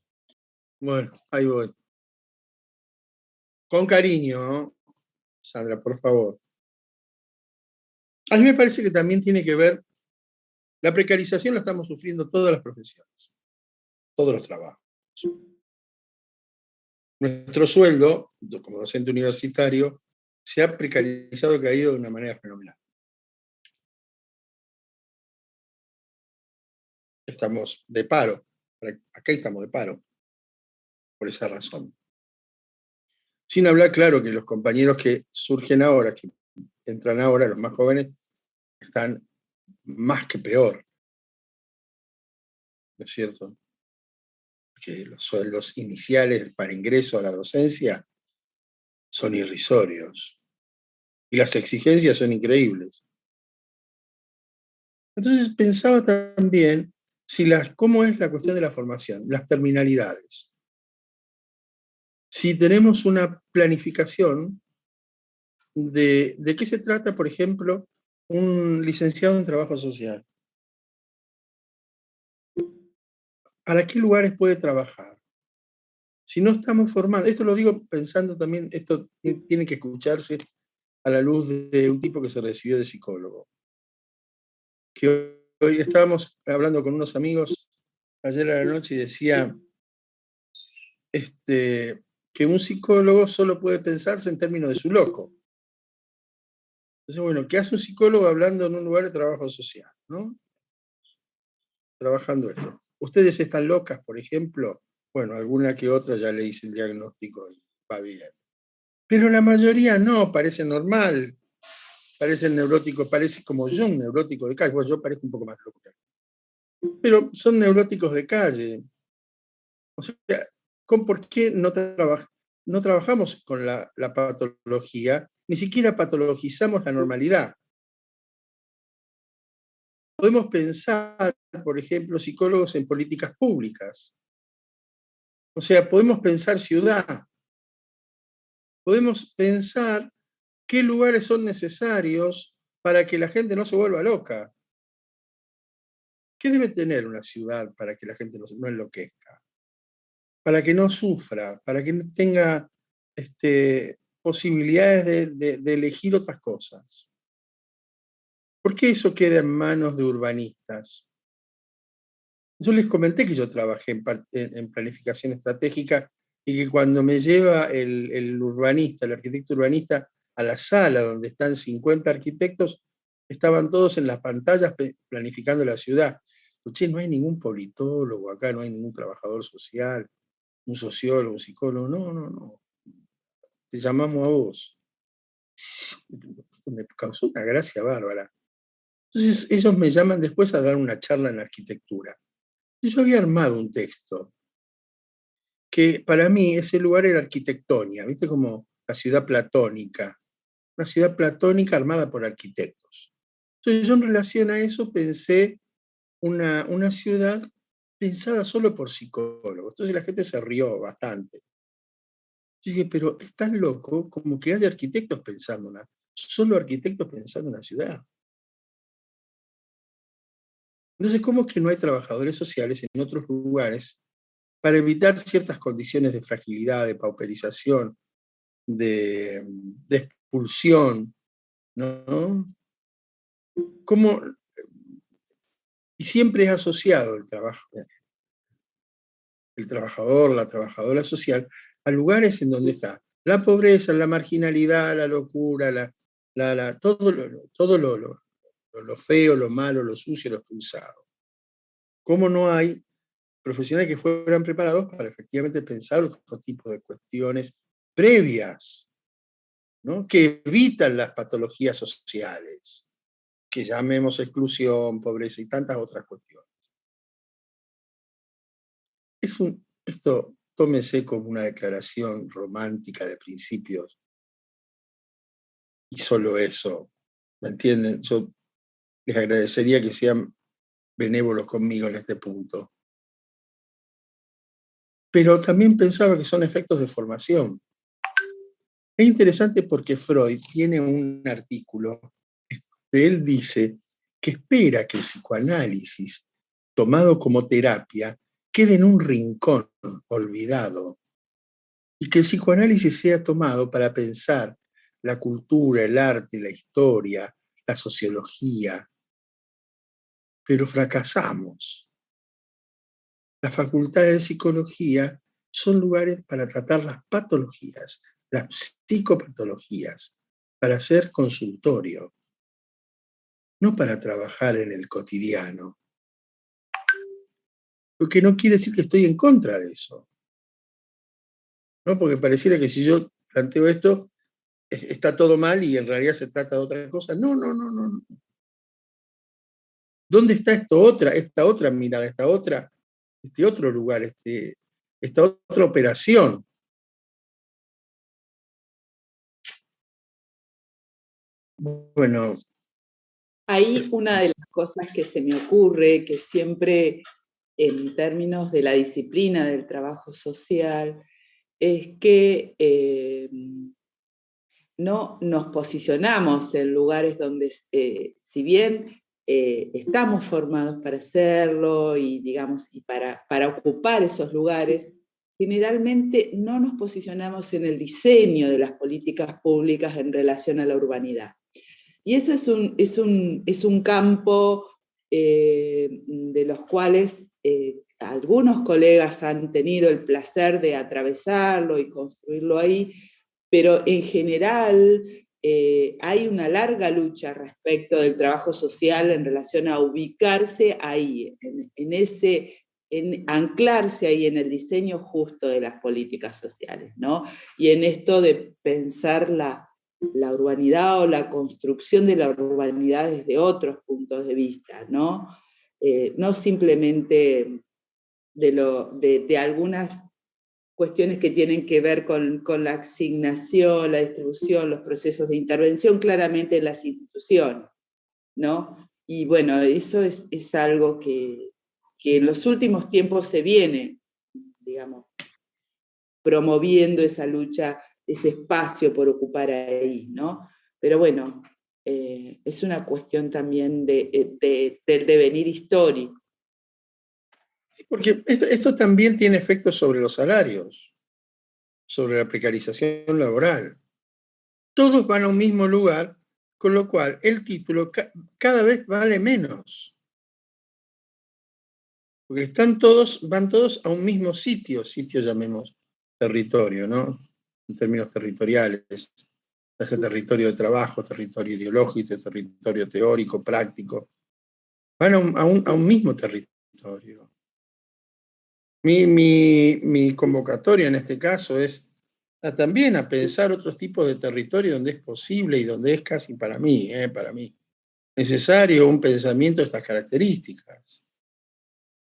Bueno, ahí voy. Con cariño, ¿no? Sandra, por favor. A mí me parece que también tiene que ver, la precarización la estamos sufriendo todas las profesiones, todos los trabajos. Nuestro sueldo, como docente universitario, se ha precarizado, caído de una manera fenomenal. Estamos de paro, acá estamos de paro, por esa razón. Sin hablar, claro, que los compañeros que surgen ahora, que entran ahora, los más jóvenes, están más que peor, ¿no es cierto? Porque los sueldos iniciales para ingreso a la docencia son irrisorios y las exigencias son increíbles. Entonces pensaba también cómo es la cuestión de la formación, las terminalidades. Si tenemos una planificación de qué se trata, por ejemplo, un licenciado en trabajo social. ¿Para qué lugares puede trabajar? Si no estamos formando, esto lo digo pensando también, esto tiene que escucharse a la luz de un tipo que se recibió de psicólogo. Que hoy estábamos hablando con unos amigos ayer a la noche y decía que un psicólogo solo puede pensarse en términos de su loco. Entonces, bueno, ¿qué hace un psicólogo hablando en un lugar de trabajo social, ¿no? Trabajando esto. ¿Ustedes están locas, por ejemplo? Bueno, alguna que otra ya le hice el diagnóstico y va bien. Pero la mayoría no, parece normal. Parecen neuróticos, parece como yo, un neurótico de calle. Bueno, yo parezco un poco más loco. Pero son neuróticos de calle. O sea, ¿por qué no trabajamos con la patología? Ni siquiera patologizamos la normalidad. Podemos pensar, por ejemplo, psicólogos en políticas públicas. O sea, podemos pensar ciudad. Podemos pensar qué lugares son necesarios para que la gente no se vuelva loca. ¿Qué debe tener una ciudad para que la gente no enloquezca? Para que no sufra, para que no tenga posibilidades de elegir otras cosas. ¿Por qué eso queda en manos de urbanistas? Yo les comenté que yo trabajé en planificación estratégica y que cuando me lleva el urbanista, el arquitecto urbanista, a la sala donde están 50 arquitectos, estaban todos en las pantallas planificando la ciudad. Che, no hay ningún politólogo acá, no hay ningún trabajador social, un sociólogo, un psicólogo, no. Te llamamos a vos. Me causó una gracia bárbara. Entonces ellos me llaman después a dar una charla en arquitectura. Y yo había armado un texto que para mí ese lugar era Arquitectonia, ¿viste? Como la ciudad platónica. Una ciudad platónica armada por arquitectos. Entonces yo en relación a eso pensé una ciudad pensada solo por psicólogos. Entonces la gente se rió bastante. Yo dije, pero es tan loco como que haya arquitectos pensando solo arquitectos pensando en una ciudad. Entonces, ¿cómo es que no hay trabajadores sociales en otros lugares para evitar ciertas condiciones de fragilidad, de pauperización, de expulsión, ¿no? ¿Cómo? Y siempre es asociado el trabajador, la trabajadora social, a lugares en donde está la pobreza, la marginalidad, la locura, todo lo feo, lo malo, lo sucio, lo expulsado. ¿Cómo no hay profesionales que fueran preparados para efectivamente pensar otro tipo de cuestiones previas, ¿no? Que evitan las patologías sociales, que llamemos exclusión, pobreza y tantas otras cuestiones? Esto tómese como una declaración romántica de principios y solo eso, ¿me entienden? Yo les agradecería que sean benévolos conmigo en este punto. Pero también pensaba que son efectos de formación. Es interesante porque Freud tiene un artículo de él dice que espera que el psicoanálisis, tomado como terapia, quede en un rincón olvidado y que el psicoanálisis sea tomado para pensar la cultura, el arte, la historia, la sociología. Pero fracasamos. Las facultades de psicología son lugares para tratar las patologías, las psicopatologías, para hacer consultorio, no para trabajar en el cotidiano. Lo que no quiere decir que estoy en contra de eso, ¿no? Porque pareciera que si yo planteo esto, está todo mal y en realidad se trata de otra cosa. No. ¿Dónde está esta otra mirada, este otro lugar, esta otra operación? Bueno. Ahí una de las cosas que se me ocurre, que siempre en términos de la disciplina del trabajo social, es que no nos posicionamos en lugares donde, si bien estamos formados para hacerlo y, digamos, y para ocupar esos lugares, generalmente no nos posicionamos en el diseño de las políticas públicas en relación a la urbanidad. Y eso es un campo de los cuales algunos colegas han tenido el placer de atravesarlo y construirlo ahí, pero en general hay una larga lucha respecto del trabajo social en relación a ubicarse ahí, en anclarse ahí en el diseño justo de las políticas sociales, ¿no? Y en esto de pensar la urbanidad o la construcción de la urbanidad desde otros puntos de vista, ¿no? No simplemente de algunas cuestiones que tienen que ver con la asignación, la distribución, los procesos de intervención, claramente en las instituciones, ¿no? Y bueno, eso es algo que en los últimos tiempos se viene, digamos, promoviendo esa lucha, ese espacio por ocupar ahí, ¿no? Pero bueno, es una cuestión también del devenir histórico. Porque esto también tiene efectos sobre los salarios, sobre la precarización laboral. Todos van a un mismo lugar, con lo cual el título cada vez vale menos. Porque van todos a un mismo sitio llamemos territorio, ¿no? En términos territoriales. Ese territorio de trabajo, territorio ideológico, territorio teórico, práctico. Van a un mismo territorio. Mi convocatoria en este caso es también a pensar otros tipos de territorio donde es posible y donde es casi para mí, necesario un pensamiento de estas características.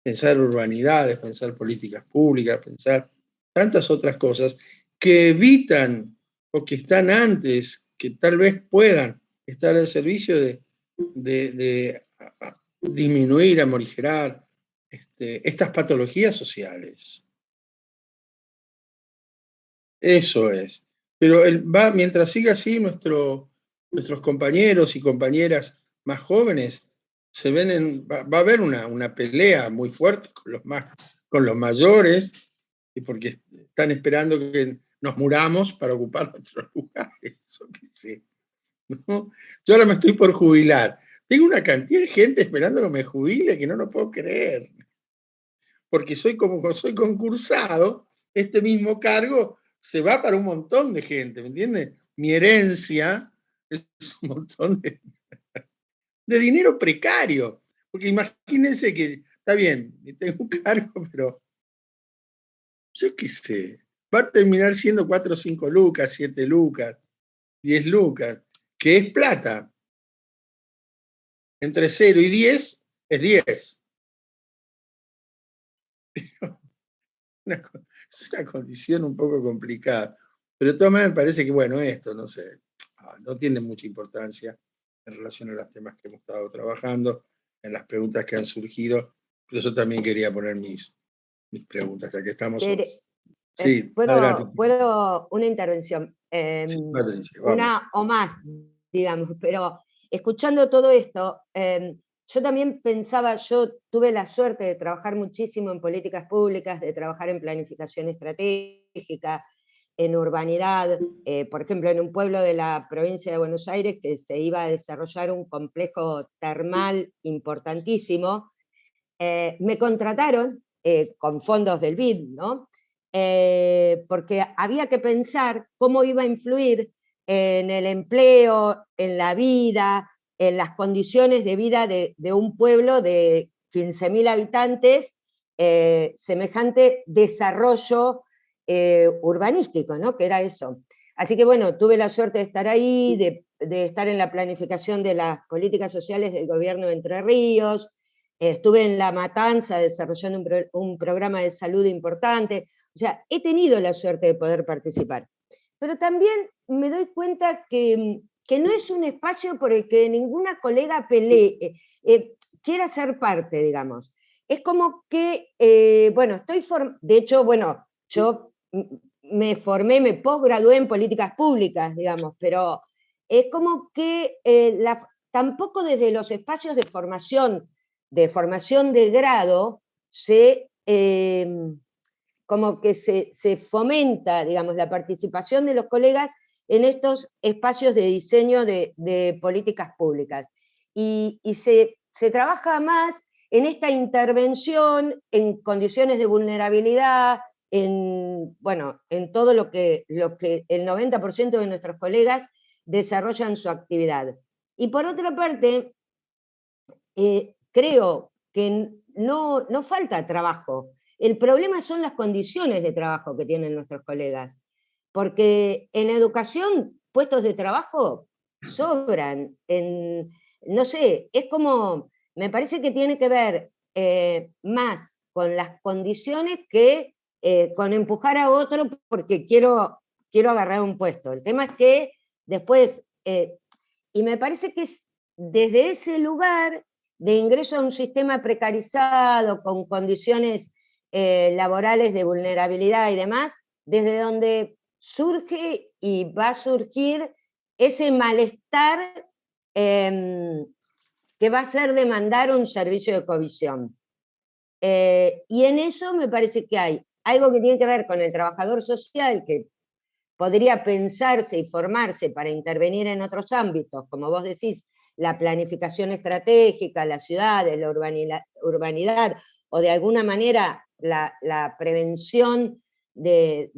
Pensar urbanidades, pensar políticas públicas, pensar tantas otras cosas que evitan o que están antes, que tal vez puedan estar al servicio de disminuir, amorigerar estas patologías sociales. Eso es. Pero mientras siga así, nuestros compañeros y compañeras más jóvenes va a haber una pelea muy fuerte con los mayores, y porque están esperando que nos muramos para ocupar nuestros lugares. ¿Qué sé? ¿No? Yo ahora me estoy por jubilar. Tengo una cantidad de gente esperando que me jubile que no lo puedo creer. Porque soy concursado, este mismo cargo se va para un montón de gente, ¿me entiendes? Mi herencia es un montón de dinero precario. Porque imagínense que, está bien, tengo un cargo, pero yo qué sé, va a terminar siendo 4 o 5 lucas, 7 lucas, 10 lucas, que es plata. Entre 0 y 10 es 10. Pero es una condición un poco complicada. Pero de todas maneras me parece que, bueno, esto, no sé, no tiene mucha importancia en relación a los temas que hemos estado trabajando, en las preguntas que han surgido. Pero yo también quería poner mis preguntas, ya que estamos. Sí, adelante. ¿Puedo una intervención? Sí, Patricia, vamos. Una o más, digamos, pero escuchando todo esto, yo también pensaba, yo tuve la suerte de trabajar muchísimo en políticas públicas, de trabajar en planificación estratégica, en urbanidad, por ejemplo, en un pueblo de la provincia de Buenos Aires que se iba a desarrollar un complejo termal importantísimo. Me contrataron con fondos del BID, ¿no? Porque había que pensar cómo iba a influir en el empleo, en la vida, en las condiciones de vida de un pueblo de 15.000 habitantes, semejante desarrollo urbanístico, ¿no? Que era eso. Así que bueno, tuve la suerte de estar ahí, de estar en la planificación de las políticas sociales del gobierno de Entre Ríos, estuve en La Matanza desarrollando un programa de salud importante. O sea, he tenido la suerte de poder participar. Pero también me doy cuenta que no es un espacio por el que ninguna colega pelee, quiera ser parte, digamos. Es como que, bueno, de hecho, bueno, yo me formé, me posgradué en políticas públicas, digamos, pero es como que tampoco desde los espacios de formación de grado, como que se fomenta, digamos, la participación de los colegas en estos espacios de diseño de políticas públicas. Y se trabaja más en esta intervención en condiciones de vulnerabilidad, en todo lo que el 90% de nuestros colegas desarrollan su actividad. Y por otra parte, creo que no falta trabajo. El problema son las condiciones de trabajo que tienen nuestros colegas. Porque en educación, puestos de trabajo sobran. No sé, es como, me parece que tiene que ver más con las condiciones que con empujar a otro porque quiero agarrar un puesto. El tema es que después, y me parece que es desde ese lugar de ingreso a un sistema precarizado, con condiciones laborales de vulnerabilidad y demás, desde donde surge y va a surgir ese malestar que va a ser demandar un servicio de covisión. Y en eso me parece que hay algo que tiene que ver con el trabajador social, que podría pensarse y formarse para intervenir en otros ámbitos, como vos decís, la planificación estratégica, las ciudades, la urbanidad, o de alguna manera la prevención de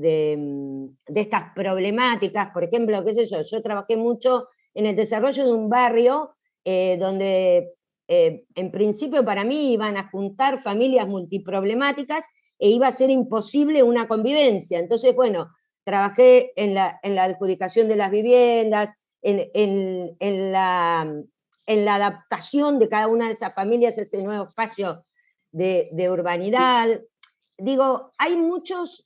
estas problemáticas. Por ejemplo, qué sé yo trabajé mucho en el desarrollo de un barrio donde en principio para mí iban a juntar familias multiproblemáticas e iba a ser imposible una convivencia. Entonces, bueno, trabajé en la adjudicación de las viviendas, en la adaptación de cada una de esas familias a ese nuevo espacio de urbanidad. Digo, hay muchos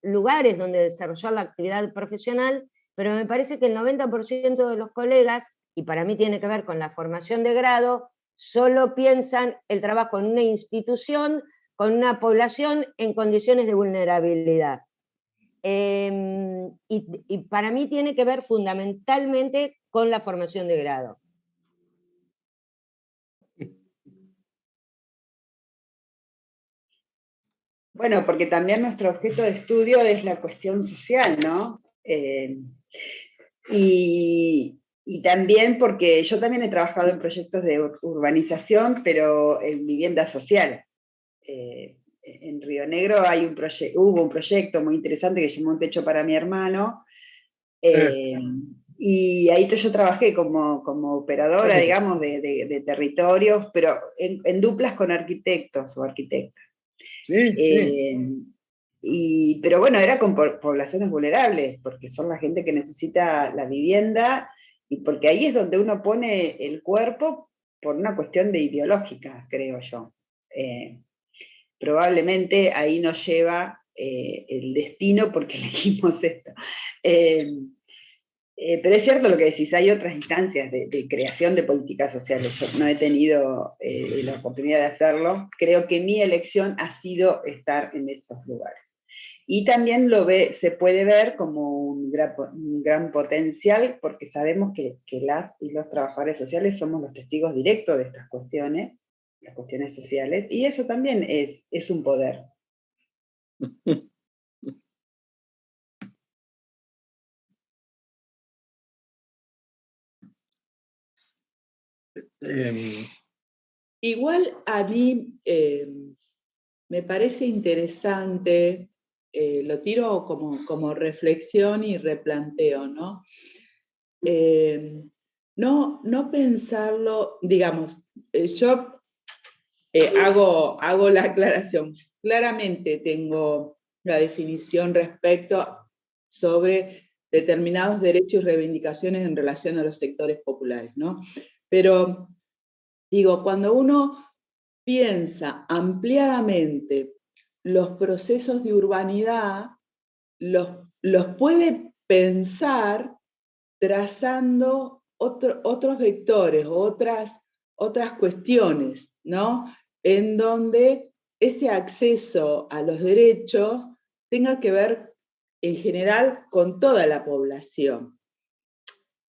lugares donde desarrollar la actividad profesional, pero me parece que el 90% de los colegas, y para mí tiene que ver con la formación de grado, solo piensan el trabajo en una institución con una población en condiciones de vulnerabilidad. Y para mí tiene que ver fundamentalmente con la formación de grado. Bueno, porque también nuestro objeto de estudio es la cuestión social, ¿no? Y también porque yo también he trabajado en proyectos de urbanización, pero en vivienda social. En Río Negro hubo un proyecto muy interesante que se llamó Un Techo para mi Hermano, y ahí yo trabajé como operadora, digamos, de territorios, pero en duplas con arquitectos o arquitectas. Sí. Pero bueno, era con poblaciones vulnerables, porque son la gente que necesita la vivienda, y porque ahí es donde uno pone el cuerpo por una cuestión de ideológica, creo yo. Probablemente ahí nos lleva el destino porque elegimos esto. Pero es cierto lo que decís, hay otras instancias de creación de políticas sociales. Yo no he tenido la oportunidad de hacerlo. Creo que mi elección ha sido estar en esos lugares. Y también se puede ver como un gran potencial, porque sabemos que las y los trabajadores sociales somos los testigos directos de estas cuestiones, las cuestiones sociales, y eso también es un poder. Igual a mí me parece interesante, lo tiro como reflexión y replanteo, ¿no? No pensarlo, digamos, yo hago la aclaración. Claramente tengo la definición respecto sobre determinados derechos y reivindicaciones en relación a los sectores populares, ¿no? Pero, digo, cuando uno piensa ampliadamente los procesos de urbanidad, los puede pensar trazando otros vectores, otras cuestiones, ¿no? En donde ese acceso a los derechos tenga que ver en general con toda la población.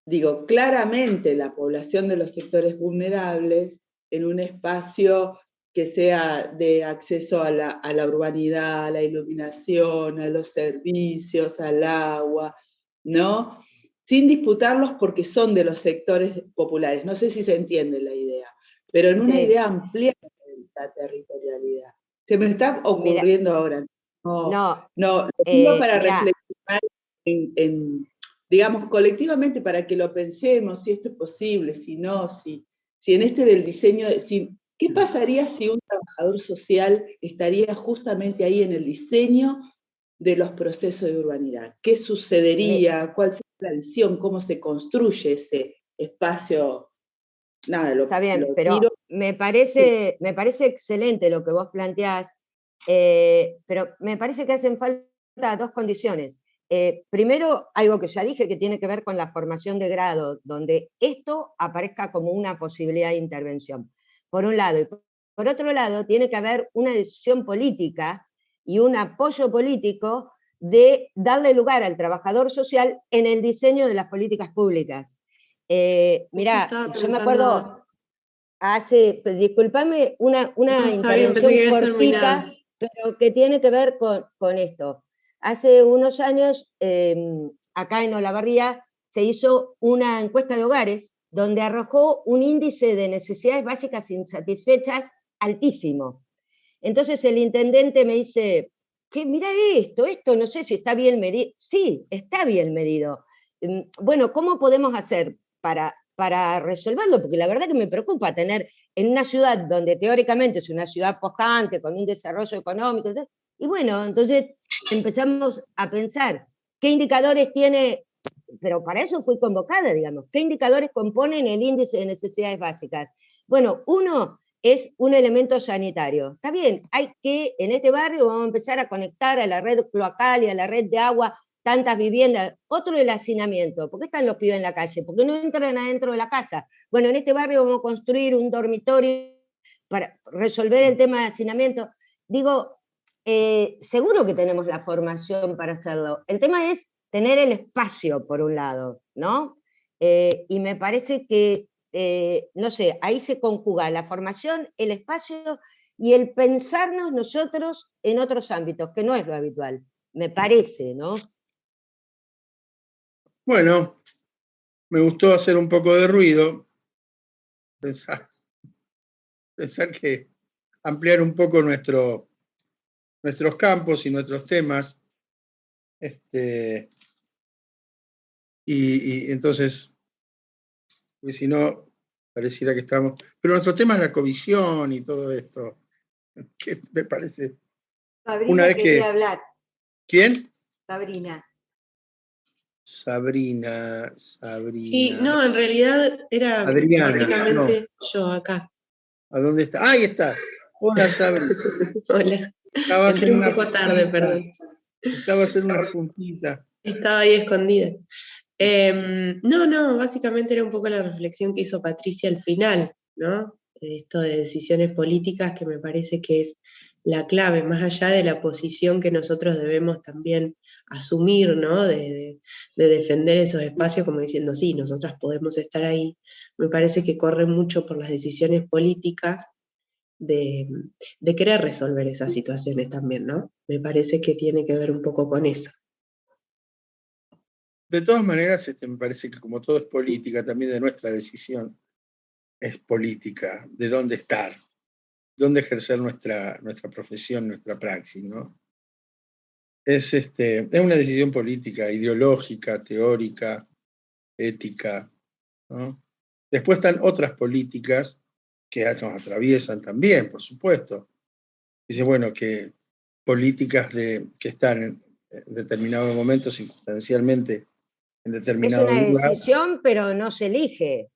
Digo, claramente la población de los sectores vulnerables en un espacio que sea de acceso a la urbanidad, a la iluminación, a los servicios, al agua, ¿no? Sin disputarlos porque son de los sectores populares. No sé si se entiende la idea, pero en una idea amplia de la territorialidad. Se me está ocurriendo ahora. No, lo pido para reflexionar digamos, colectivamente, para que lo pensemos, si esto es posible, si no, si en este del diseño, ¿qué pasaría si un trabajador social estaría justamente ahí en el diseño de los procesos de urbanidad? ¿Qué sucedería? ¿Cuál sería la visión? ¿Cómo se construye ese espacio? Nada, está bien, pero me parece excelente lo que vos planteás, pero me parece que hacen falta dos condiciones. Primero, algo que ya dije, que tiene que ver con la formación de grado, donde esto aparezca como una posibilidad de intervención, por un lado. Y por otro lado, tiene que haber una decisión política y un apoyo político de darle lugar al trabajador social en el diseño de las políticas públicas. Mirá, yo me acuerdo, disculpame, una intervención cortita, pero que tiene que ver con esto. Hace unos años, acá en Olavarría, se hizo una encuesta de hogares donde arrojó un índice de necesidades básicas insatisfechas altísimo. Entonces el intendente me dice, mirá esto no sé si está bien medido. Sí, está bien medido. Bueno, ¿cómo podemos hacer para resolverlo? Porque la verdad que me preocupa tener en una ciudad donde teóricamente es una ciudad pujante, con un desarrollo económico, y bueno, entonces empezamos a pensar qué indicadores tiene, pero para eso fui convocada, digamos, qué indicadores componen el índice de necesidades básicas. Bueno, uno es un elemento sanitario. Está bien, hay que, en este barrio vamos a empezar a conectar a la red cloacal y a la red de agua tantas viviendas. Otro, el hacinamiento. ¿Por qué están los pibes en la calle? ¿Por qué no entran adentro de la casa? Bueno, en este barrio vamos a construir un dormitorio para resolver el tema de hacinamiento. Digo, seguro que tenemos la formación para hacerlo. El tema es tener el espacio, por un lado, ¿no? Y me parece que, no sé, ahí se conjuga la formación, el espacio y el pensarnos nosotros en otros ámbitos, que no es lo habitual, me parece, ¿no? Bueno, me gustó hacer un poco de ruido, pensar que ampliar un poco nuestros campos y nuestros temas. Y entonces, porque si no, pareciera que estamos... Pero nuestro tema es la covisión y todo esto, que me parece... Sabrina una vez quería que... hablar. ¿Quién? Sabrina. Sabrina. Sí, no, en realidad era Adriana, básicamente yo acá. ¿A dónde está? ¡Ah, ahí está! Hola, Sabrina. Hola. Entré un poco tarde, perdón. Estabas en una puntita. Estaba ahí escondida. No, básicamente era un poco la reflexión que hizo Patricia al final, ¿no? Esto de decisiones políticas que me parece que es la clave, más allá de la posición que nosotros debemos también asumir, ¿no? De defender esos espacios como diciendo, sí, nosotras podemos estar ahí. Me parece que corre mucho por las decisiones políticas de querer resolver esas situaciones también, ¿no? Me parece que tiene que ver un poco con eso. De todas maneras, me parece que como todo es política, también de nuestra decisión es política, de dónde estar, dónde ejercer nuestra profesión, nuestra praxis, ¿no? Es una decisión política, ideológica, teórica, ética, ¿no? Después están otras políticas que nos atraviesan también, por supuesto. Dice, bueno, que políticas que están en determinados momentos circunstancialmente en determinado lugar. Es una decisión, pero no se elige.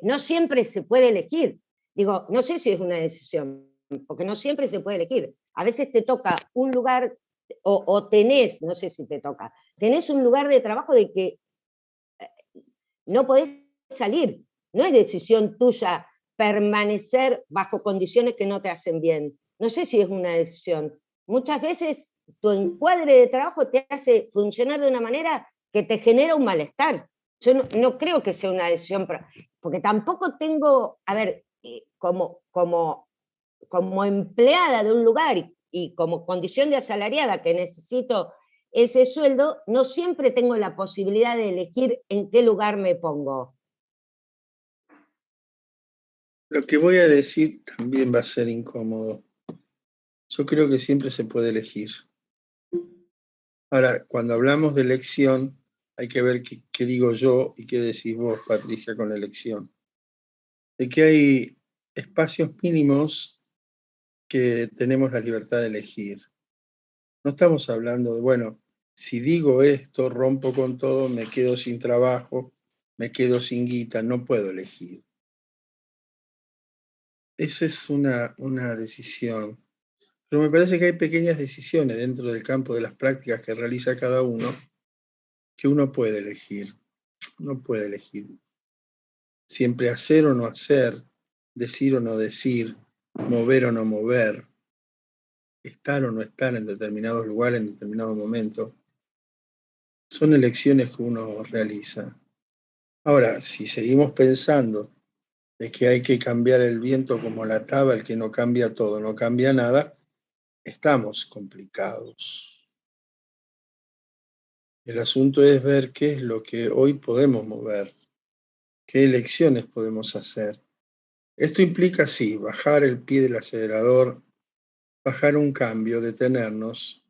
No siempre se puede elegir. Digo, no sé si es una decisión, porque no siempre se puede elegir. A veces te toca un lugar, o tenés, no sé si te toca, tenés un lugar de trabajo de que no podés salir. No es decisión tuya permanecer bajo condiciones que no te hacen bien. No sé si es una decisión. Muchas veces tu encuadre de trabajo te hace funcionar de una manera que te genera un malestar. Yo no creo que sea una decisión, porque tampoco tengo, a ver, como empleada de un lugar y como condición de asalariada que necesito ese sueldo, no siempre tengo la posibilidad de elegir en qué lugar me pongo. Lo que voy a decir también va a ser incómodo. Yo creo que siempre se puede elegir. Ahora, cuando hablamos de elección, hay que ver qué digo yo y qué decís vos, Patricia, con la elección. De que hay espacios mínimos que tenemos la libertad de elegir. No estamos hablando de, bueno, si digo esto, rompo con todo, me quedo sin trabajo, me quedo sin guita, no puedo elegir. Esa es una decisión. Pero me parece que hay pequeñas decisiones dentro del campo de las prácticas que realiza cada uno que uno puede elegir. Uno puede elegir. Siempre hacer o no hacer, decir o no decir, mover o no mover, estar o no estar en determinados lugares, en determinado momento. Son elecciones que uno realiza. Ahora, si seguimos pensando de que hay que cambiar el viento como la taba, el que no cambia todo, no cambia nada, estamos complicados. El asunto es ver qué es lo que hoy podemos mover, qué elecciones podemos hacer. Esto implica, sí, bajar el pie del acelerador, bajar un cambio, detenernos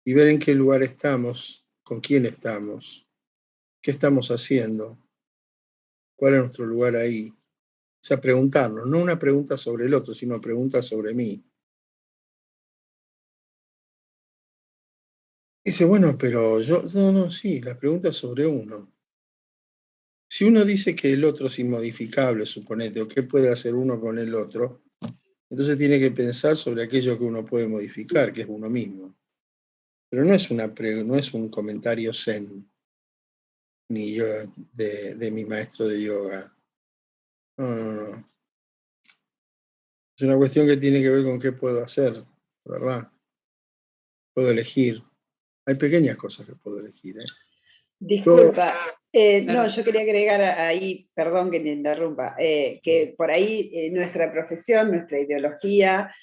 y ver en qué lugar estamos, con quién estamos, qué estamos haciendo, cuál es nuestro lugar ahí. O sea, preguntarnos, no una pregunta sobre el otro, sino preguntas sobre mí. Dice, bueno, pero yo, no, sí, la pregunta es sobre uno. Si uno dice que el otro es inmodificable, suponete, o qué puede hacer uno con el otro, entonces tiene que pensar sobre aquello que uno puede modificar, que es uno mismo. Pero no es un comentario zen, ni yo de mi maestro de yoga. No. Es una cuestión que tiene que ver con qué puedo hacer, ¿verdad? Puedo elegir. Hay pequeñas cosas que puedo elegir. Disculpa, no, yo quería agregar ahí, perdón que te interrumpa, que por ahí nuestra profesión, nuestra ideología,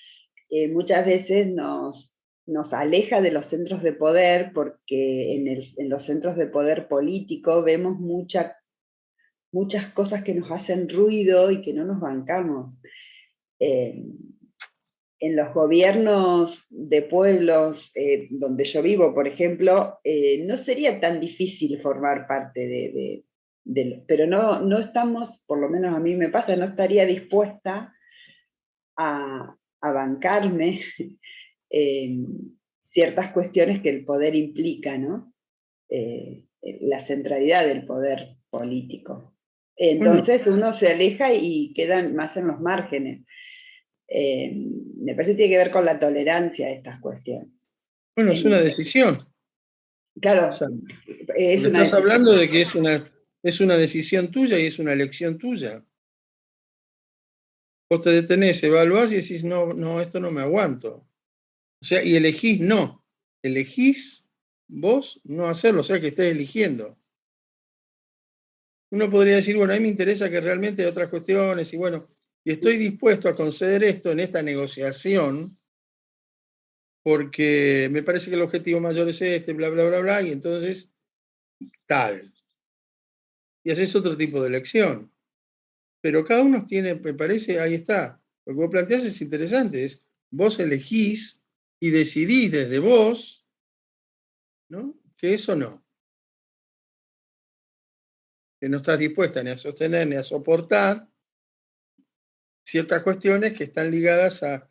muchas veces nos aleja de los centros de poder, porque en los centros de poder político vemos muchas cosas que nos hacen ruido y que no nos bancamos. En los gobiernos de pueblos donde yo vivo, por ejemplo, no sería tan difícil formar parte pero no estamos, por lo menos a mí me pasa, no estaría dispuesta a bancarme ciertas cuestiones que el poder implica, ¿no? La centralidad del poder político. Entonces uno se aleja y queda más en los márgenes. Me parece que tiene que ver con la tolerancia a estas cuestiones. Bueno, es una decisión. Claro, O sea, es una estás decisión. hablando de que es una decisión tuya y es una elección tuya. Vos te detenés, evaluás y decís, no, esto no me aguanto. O sea, y elegís no. Elegís vos no hacerlo, o sea que estés eligiendo. Uno podría decir, bueno, a mí me interesa que realmente hay otras cuestiones y bueno, y estoy dispuesto a conceder esto en esta negociación porque me parece que el objetivo mayor es este, bla, bla, bla, bla, y entonces tal. Y haces otro tipo de elección. Pero cada uno tiene, me parece, ahí está. Lo que vos planteás es interesante, es vos elegís y decidís desde vos, ¿no? Que eso no. Que no estás dispuesta ni a sostener ni a soportar ciertas cuestiones que están ligadas a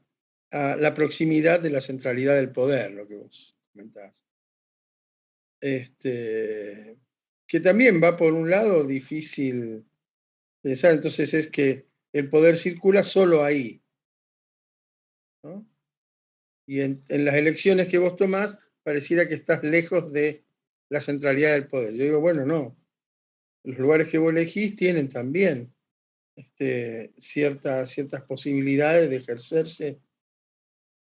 la proximidad de la centralidad del poder, lo que vos comentás. Que también va por un lado difícil pensar, entonces es que el poder circula solo ahí, ¿no? Y en las elecciones que vos tomás, pareciera que estás lejos de la centralidad del poder. Yo digo, bueno, no. Los lugares que vos elegís tienen también ciertas posibilidades de ejercerse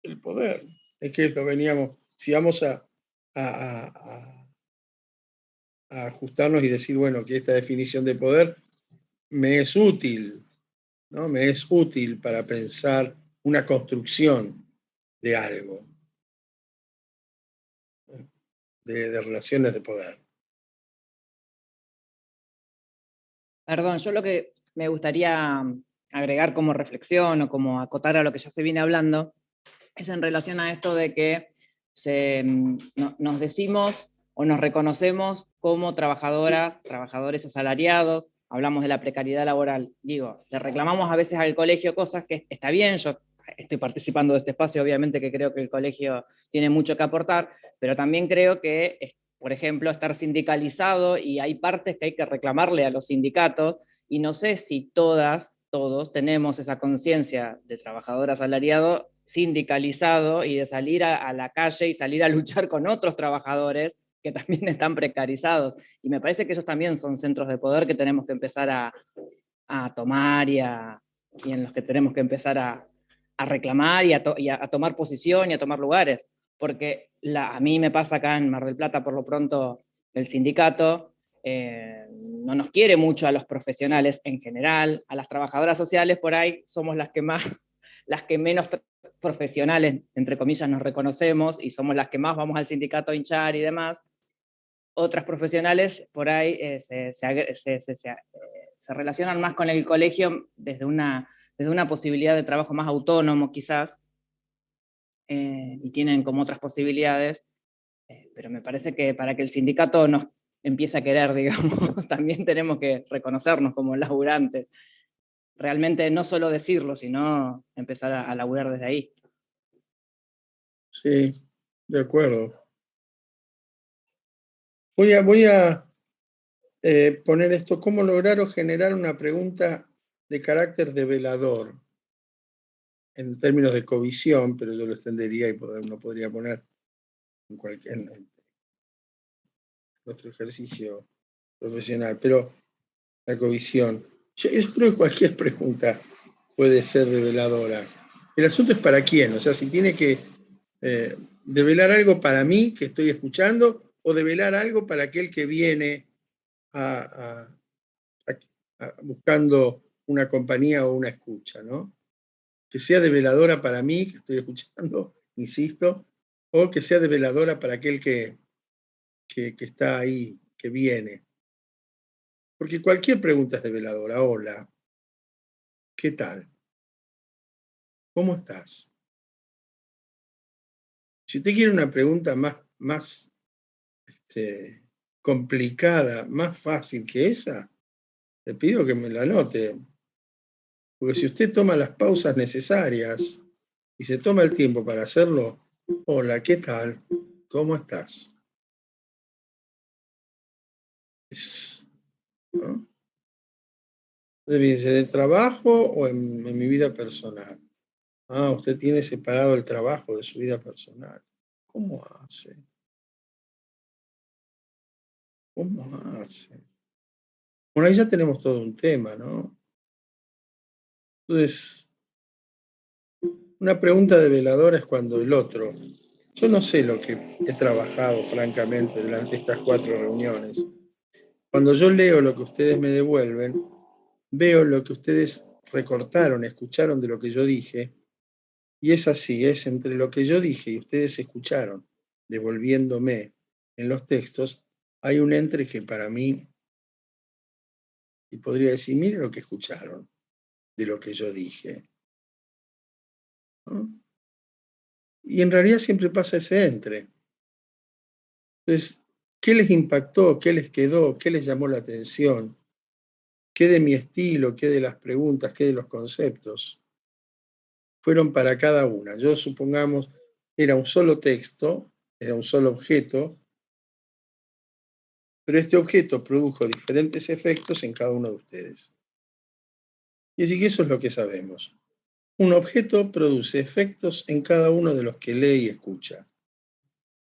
el poder. Es que lo veníamos si vamos a ajustarnos y decir, bueno, que esta definición de poder me es útil, ¿no? Me es útil para pensar una construcción de algo, de relaciones de poder. Perdón, yo lo que me gustaría agregar como reflexión o como acotar a lo que ya se viene hablando es en relación a esto de que nos decimos o nos reconocemos como trabajadoras, trabajadores asalariados, hablamos de la precariedad laboral. Digo, le reclamamos a veces al colegio cosas que está bien, yo estoy participando de este espacio, obviamente que creo que el colegio tiene mucho que aportar, pero también creo que, por ejemplo, estar sindicalizado y hay partes que hay que reclamarle a los sindicatos, y no sé si todos tenemos esa conciencia de trabajador asalariado sindicalizado y de salir a la calle y salir a luchar con otros trabajadores que también están precarizados. Y me parece que esos también son centros de poder que tenemos que empezar a tomar y en los que tenemos que empezar a reclamar y a tomar posición y a tomar lugares. Porque a mí me pasa acá en Mar del Plata, por lo pronto, el sindicato no nos quiere mucho a los profesionales en general, a las trabajadoras sociales por ahí somos las que menos profesionales, entre comillas, nos reconocemos y somos las que más vamos al sindicato a hinchar y demás. Otras profesionales por ahí se relacionan más con el colegio desde una posibilidad de trabajo más autónomo quizás, y tienen como otras posibilidades, pero me parece que para que el sindicato nos empiece a querer, digamos, también tenemos que reconocernos como laburantes. Realmente no solo decirlo, sino empezar a laburar desde ahí. Sí, de acuerdo. Voy a poner esto, ¿cómo lograr o generar una pregunta de carácter develador? En términos de covisión, pero yo lo extendería y no podría poner en nuestro ejercicio profesional, pero la covisión. Yo creo que cualquier pregunta puede ser develadora. El asunto es para quién, o sea, si tiene que develar algo para mí que estoy escuchando o develar algo para aquel que viene buscando una compañía o una escucha, ¿no? Que sea develadora para mí, que estoy escuchando, insisto, o que sea develadora para aquel que está ahí, que viene. Porque cualquier pregunta es develadora. Hola, ¿qué tal? ¿Cómo estás? Si usted quiere una pregunta más complicada, más fácil que esa, le pido que me la anote. Porque si usted toma las pausas necesarias y se toma el tiempo para hacerlo, hola, ¿qué tal? ¿Cómo estás? ¿No? ¿De trabajo o en mi vida personal? Ah, usted tiene separado el trabajo de su vida personal. ¿Cómo hace? ¿Cómo hace? Bueno, ahí ya tenemos todo un tema, ¿no? Entonces, una pregunta develadora es cuando el otro, yo no sé lo que he trabajado francamente durante estas 4 reuniones. Cuando yo leo lo que ustedes me devuelven, veo lo que ustedes recortaron, escucharon de lo que yo dije, y es así, es entre lo que yo dije y ustedes escucharon, devolviéndome en los textos, hay un entre que para mí, y podría decir, mire lo que escucharon de lo que yo dije, ¿no? Y en realidad siempre pasa ese entre. Entonces, ¿qué les impactó? ¿Qué les quedó? ¿Qué les llamó la atención? ¿Qué de mi estilo? ¿Qué de las preguntas? ¿Qué de los conceptos? Fueron para cada una. Yo supongamos, era un solo texto, era un solo objeto, pero este objeto produjo diferentes efectos en cada uno de ustedes. Y así que eso es lo que sabemos. Un objeto produce efectos en cada uno de los que lee y escucha.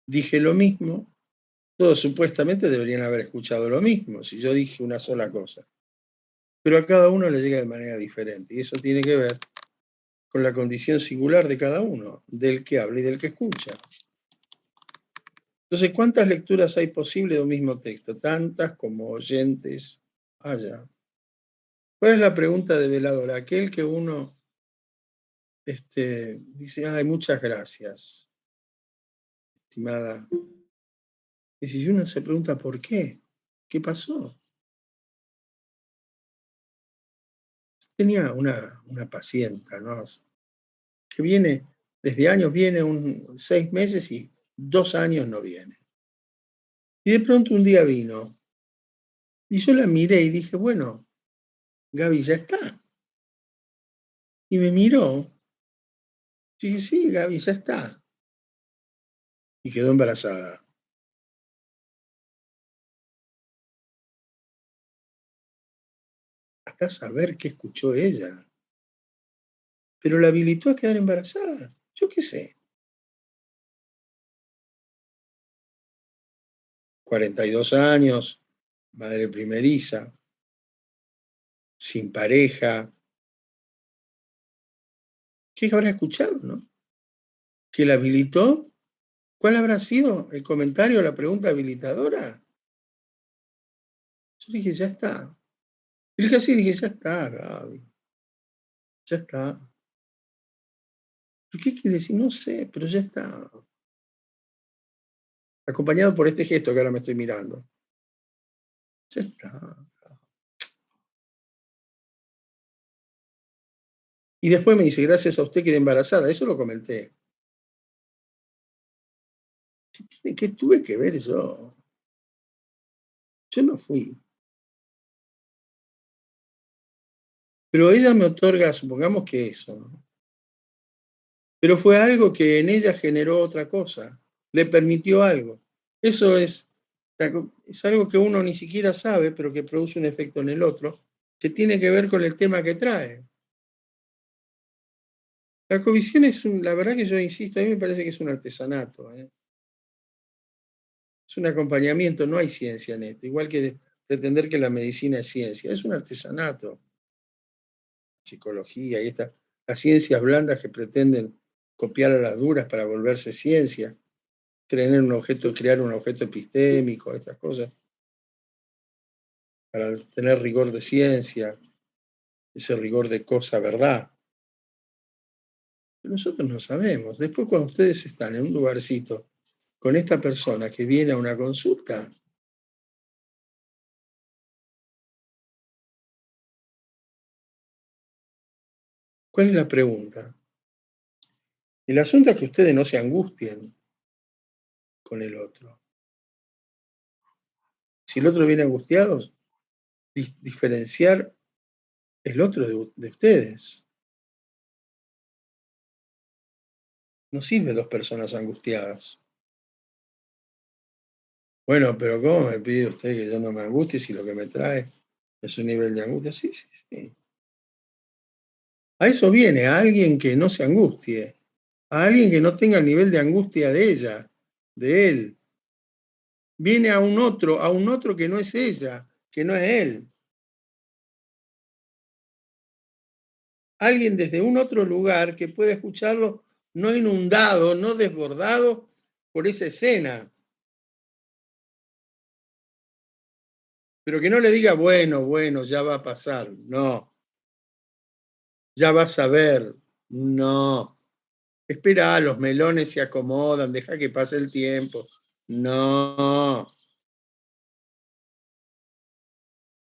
Dije lo mismo, todos supuestamente deberían haber escuchado lo mismo, si yo dije una sola cosa. Pero a cada uno le llega de manera diferente, y eso tiene que ver con la condición singular de cada uno, del que habla y del que escucha. Entonces, ¿cuántas lecturas hay posibles de un mismo texto? Tantas como oyentes haya. ¿Cuál es la pregunta de veladora? Aquel que uno dice, ay, muchas gracias, estimada. Y si uno se pregunta, ¿por qué? ¿Qué pasó? Tenía una paciente, ¿no? Que viene, desde años viene 6 meses y 2 años no viene. Y de pronto un día vino. Y yo la miré y dije, bueno, Gaby, ya está. Y me miró. Y dije, sí, Gaby, ya está. Y quedó embarazada. Hasta saber qué escuchó ella. Pero la habilitó a quedar embarazada. Yo qué sé. 42 años, madre primeriza, sin pareja. ¿Qué habrá escuchado, no? ¿Que la habilitó? ¿Cuál habrá sido el comentario, la pregunta habilitadora? Yo dije, ya está. Y dije así, dije, ya está, Gaby. Ya está. ¿Pero qué quiere decir? No sé, pero ya está. Acompañado por este gesto que ahora me estoy mirando. Ya está. Y después me dice, gracias a usted quedé embarazada. Eso lo comenté. ¿Qué tuve que ver yo? Yo no fui. Pero ella me otorga, supongamos que eso, ¿no? Pero fue algo que en ella generó otra cosa, le permitió algo. Eso es algo que uno ni siquiera sabe, pero que produce un efecto en el otro, que tiene que ver con el tema que trae. La covisión la verdad que yo insisto, a mí me parece que es un artesanato, ¿eh? Es un acompañamiento, no hay ciencia en esto, igual que pretender que la medicina es ciencia, es un artesanato. Psicología y las ciencias blandas que pretenden copiar a las duras para volverse ciencia, crear un objeto epistémico, estas cosas, para tener rigor de ciencia, ese rigor de cosa, verdad. Pero nosotros no sabemos. Después, cuando ustedes están en un lugarcito con esta persona que viene a una consulta, ¿cuál es la pregunta? El asunto es que ustedes no se angustien con el otro. Si el otro viene angustiado, diferenciar el otro de ustedes. No sirve 2 personas angustiadas. Bueno, pero ¿cómo me pide usted que yo no me angustie si lo que me trae es un nivel de angustia? Sí, sí, sí. A eso viene, a alguien que no se angustie, a alguien que no tenga el nivel de angustia de ella, de él. Viene a un otro que no es ella, que no es él. Alguien desde un otro lugar que pueda escucharlo no inundado, no desbordado por esa escena. Pero que no le diga, bueno, ya va a pasar. No. Ya vas a ver. No. Espera, los melones se acomodan, deja que pase el tiempo. No.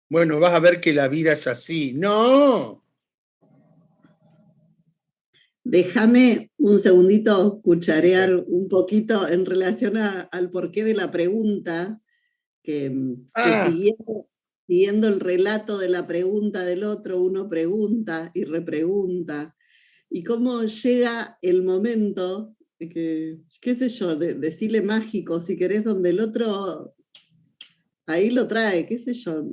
Bueno, vas a ver que la vida es así. No. Déjame un segundito cucharear un poquito en relación al porqué de la pregunta, que siguiendo el relato de la pregunta del otro, uno pregunta y repregunta, y cómo llega el momento, qué sé yo, de decirle mágico, si querés, donde el otro ahí lo trae, qué sé yo,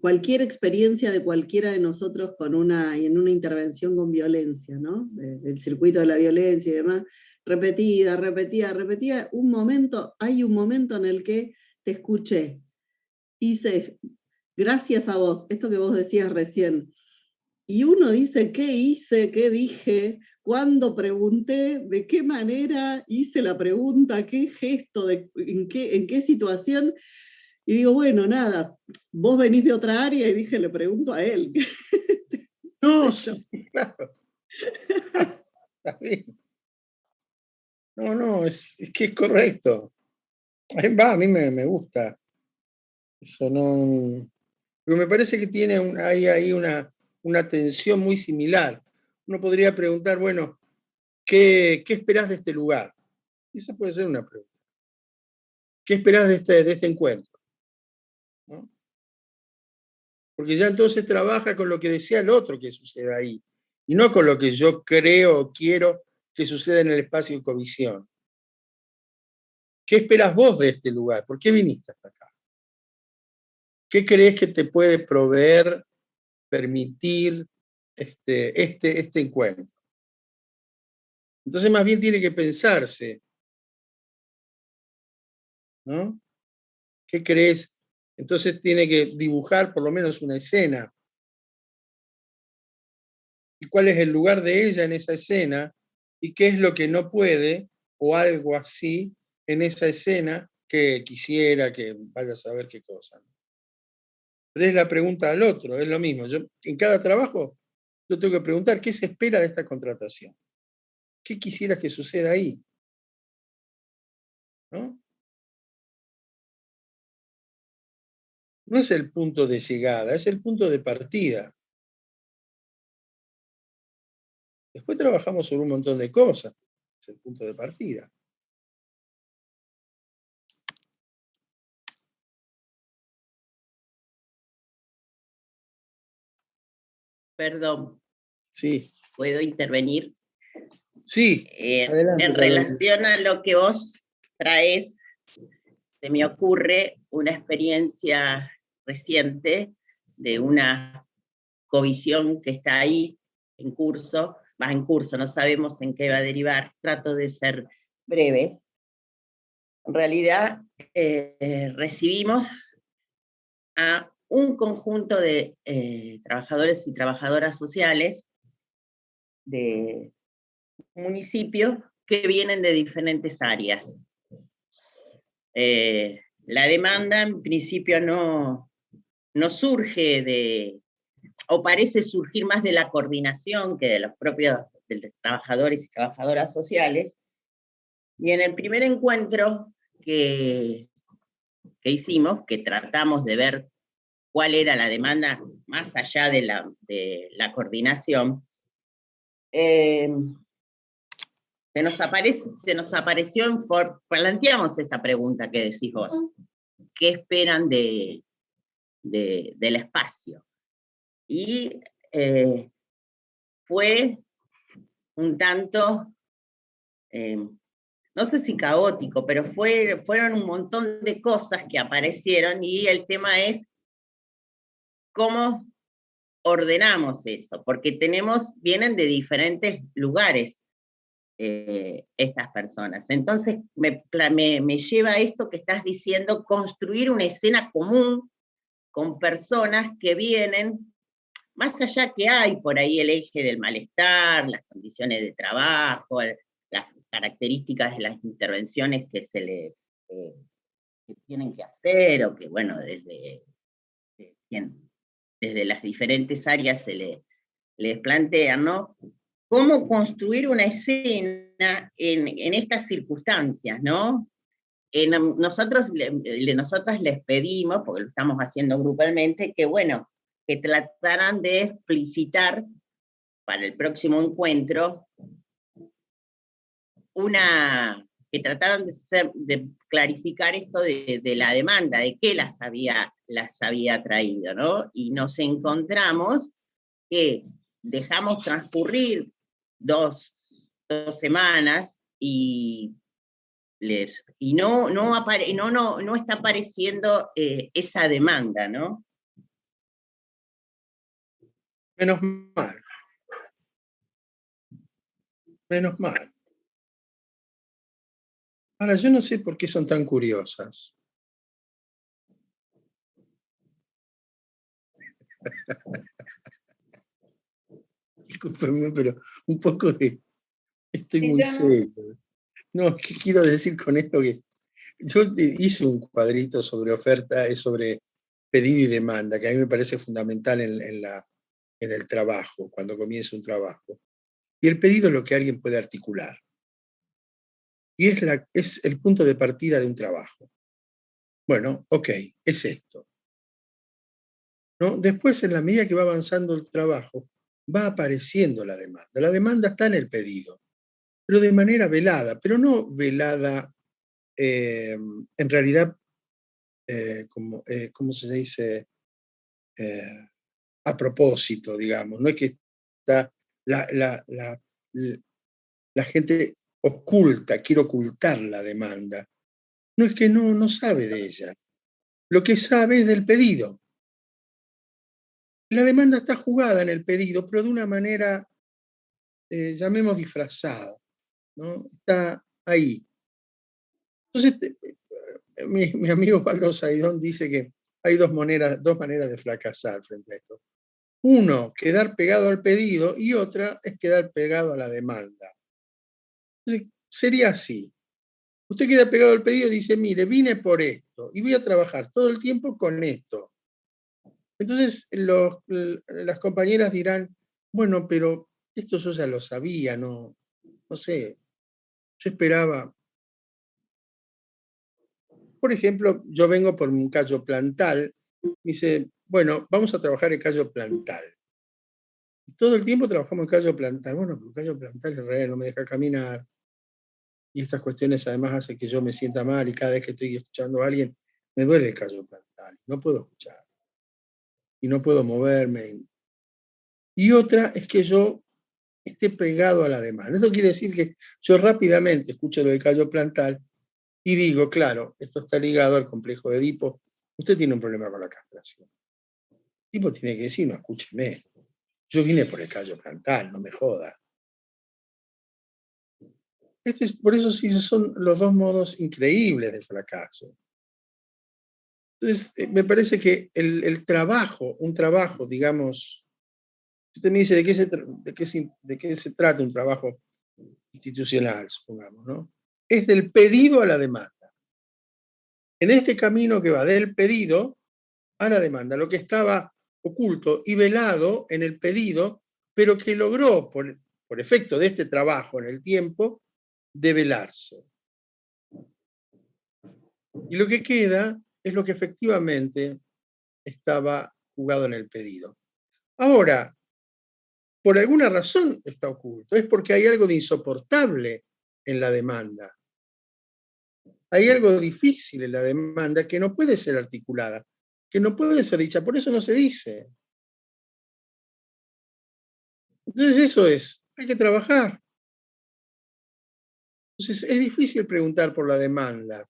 cualquier experiencia de cualquiera de nosotros en una intervención con violencia, ¿no? Del circuito de la violencia y demás, repetida, hay un momento en el que te escuché, hice, gracias a vos, esto que vos decías recién, y uno dice, ¿qué hice? ¿Qué dije? ¿Cuándo pregunté? ¿De qué manera hice la pregunta? ¿Qué gesto? ¿En qué situación? Y digo, bueno, nada, vos venís de otra área y dije, le pregunto a él. No, sí, claro. Está bien. No, es que es correcto. A mí me gusta. Eso no. Pero me parece que tiene hay ahí una tensión muy similar. Uno podría preguntar, bueno, ¿qué esperás de este lugar? Esa puede ser una pregunta. ¿Qué esperás de este encuentro? ¿No? Porque ya entonces trabaja con lo que desea el otro que suceda ahí, y no con lo que yo creo o quiero que suceda en el espacio de covisión. ¿Qué esperás vos de este lugar? ¿Por qué viniste hasta acá? ¿Qué crees que te puede proveer, permitir este encuentro? Entonces más bien tiene que pensarse, ¿no? ¿Qué crees? Entonces tiene que dibujar por lo menos una escena. ¿Y cuál es el lugar de ella en esa escena? ¿Y qué es lo que no puede, o algo así, en esa escena que quisiera que vaya a saber qué cosa? Pero es la pregunta al otro, es lo mismo. Yo, en cada trabajo, yo tengo que preguntar, ¿qué se espera de esta contratación? ¿Qué quisieras que suceda ahí? ¿No? No es el punto de llegada, es el punto de partida. Después trabajamos sobre un montón de cosas, es el punto de partida. Perdón, Sí, ¿puedo intervenir? sí, adelante, En Carolina. relación a lo que vos traes, se me ocurre una experiencia reciente de una covisión que está ahí en curso, va en curso, no sabemos en qué va a derivar, trato de ser breve. En realidad, recibimos a un conjunto de trabajadores y trabajadoras sociales de municipios que vienen de diferentes áreas. La demanda en principio no surge o parece surgir más de la coordinación que de los propios de los trabajadores y trabajadoras sociales. Y en el primer encuentro que hicimos, que tratamos de ver cuál era la demanda más allá de la coordinación, se nos apareció, planteamos esta pregunta que decís vos, ¿qué esperan del espacio? Y fue un tanto, no sé si caótico, pero fueron un montón de cosas que aparecieron y el tema es cómo ordenamos eso, porque vienen de diferentes lugares estas personas. Entonces me lleva a esto que estás diciendo, construir una escena común con personas que vienen, más allá que hay por ahí el eje del malestar, las condiciones de trabajo, las características de las intervenciones que se le que tienen que hacer, o que, bueno, desde las diferentes áreas les plantean, ¿no? ¿Cómo construir una escena en estas circunstancias, ¿no? Nosotras les pedimos, porque lo estamos haciendo grupalmente, que, bueno, que trataran de explicitar para el próximo encuentro que trataran de clarificar esto de la demanda, de qué las había traído, ¿no? Y nos encontramos que dejamos transcurrir dos semanas y no está apareciendo esa demanda, ¿no? Menos mal. Menos mal. Ahora, yo no sé por qué son tan curiosas. discúlpenme, pero un poco de... Estoy Sí, muy yo no- serio. No, ¿qué quiero decir con esto? Que yo hice un cuadrito sobre oferta, sobre pedido y demanda, que a mí me parece fundamental en el trabajo, cuando comienza un trabajo. Y el pedido es lo que alguien puede articular. Y es el punto de partida de un trabajo. Bueno, ok, es esto, ¿no? Después, en la medida que va avanzando el trabajo, va apareciendo la demanda. La demanda está en el pedido, pero de manera velada, pero no velada en realidad, ¿cómo se dice? Eh, a propósito, digamos. No es que está la gente oculta, quiere ocultar la demanda. No, es que no sabe de ella. Lo que sabe es del pedido. La demanda está jugada en el pedido, pero de una manera, llamemos disfrazada, ¿no? Está ahí. Entonces, mi amigo Pablo Saidón dice que hay dos maneras de fracasar frente a esto. Uno, quedar pegado al pedido, y otra es quedar pegado a la demanda. Entonces, sería así. Usted queda pegado al pedido y dice, mire, vine por esto y voy a trabajar todo el tiempo con esto. Entonces las compañeras dirán, bueno, pero esto yo ya lo sabía, no sé, yo esperaba. Por ejemplo, yo vengo por un callo plantal, me dice, bueno, vamos a trabajar el callo plantal. Y todo el tiempo trabajamos el callo plantal. Bueno, pero el callo plantal en realidad no me deja caminar. Y estas cuestiones además hacen que yo me sienta mal y cada vez que estoy escuchando a alguien me duele el callo plantal. No puedo escuchar. Y no puedo moverme. Y otra es que yo esté pegado a la demanda. Eso quiere decir que yo rápidamente escucho lo del callo plantal y digo, claro, esto está ligado al complejo de Edipo. Usted tiene un problema con la castración. El tipo tiene que decir, no, escúcheme. Yo vine por el callo plantal, no me joda. Por eso sí son los dos modos increíbles del fracaso. Entonces, me parece que el trabajo, un trabajo, digamos, usted me dice de qué se trata un trabajo institucional, supongamos, ¿no? Es del pedido a la demanda. En este camino que va del pedido a la demanda, lo que estaba oculto y velado en el pedido, pero que logró, por efecto de este trabajo en el tiempo, develarse. Y lo que queda es lo que efectivamente estaba jugado en el pedido. Ahora, por alguna razón está oculto, es porque hay algo de insoportable en la demanda. Hay algo difícil en la demanda que no puede ser articulada, que no puede ser dicha, por eso no se dice. Entonces eso hay que trabajar. Entonces es difícil preguntar por la demanda.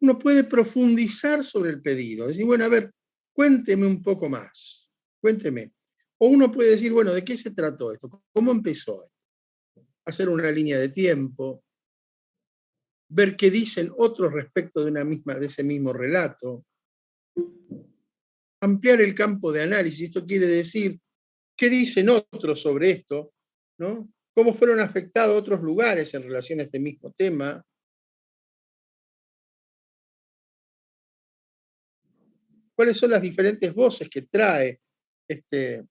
Uno puede profundizar sobre el pedido, decir, bueno, a ver, cuénteme un poco más, cuénteme. O uno puede decir, bueno, ¿de qué se trató esto? ¿Cómo empezó esto? Hacer una línea de tiempo, ver qué dicen otros respecto de ese mismo relato, ampliar el campo de análisis. Esto quiere decir, ¿qué dicen otros sobre esto? ¿No? ¿Cómo fueron afectados otros lugares en relación a este mismo tema? ¿Cuáles son las diferentes voces que trae este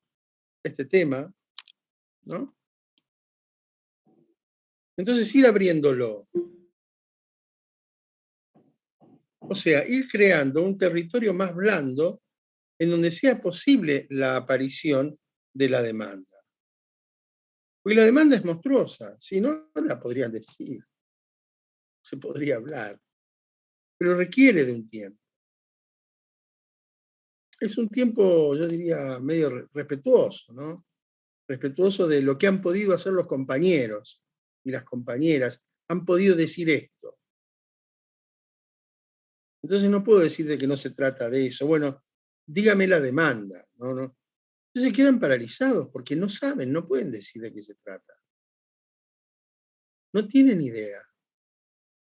tema? ¿No? Entonces ir abriéndolo. O sea, ir creando un territorio más blando en donde sea posible la aparición de la demanda. Porque la demanda es monstruosa, si no, no la podrían decir, se podría hablar, pero requiere de un tiempo. Es un tiempo, yo diría, medio respetuoso, ¿no? Respetuoso de lo que han podido hacer los compañeros y las compañeras, han podido decir esto. Entonces no puedo decir de que no se trata de eso. Bueno, dígame la demanda, ¿no? Entonces quedan paralizados porque no saben, no pueden decir de qué se trata. No tienen idea.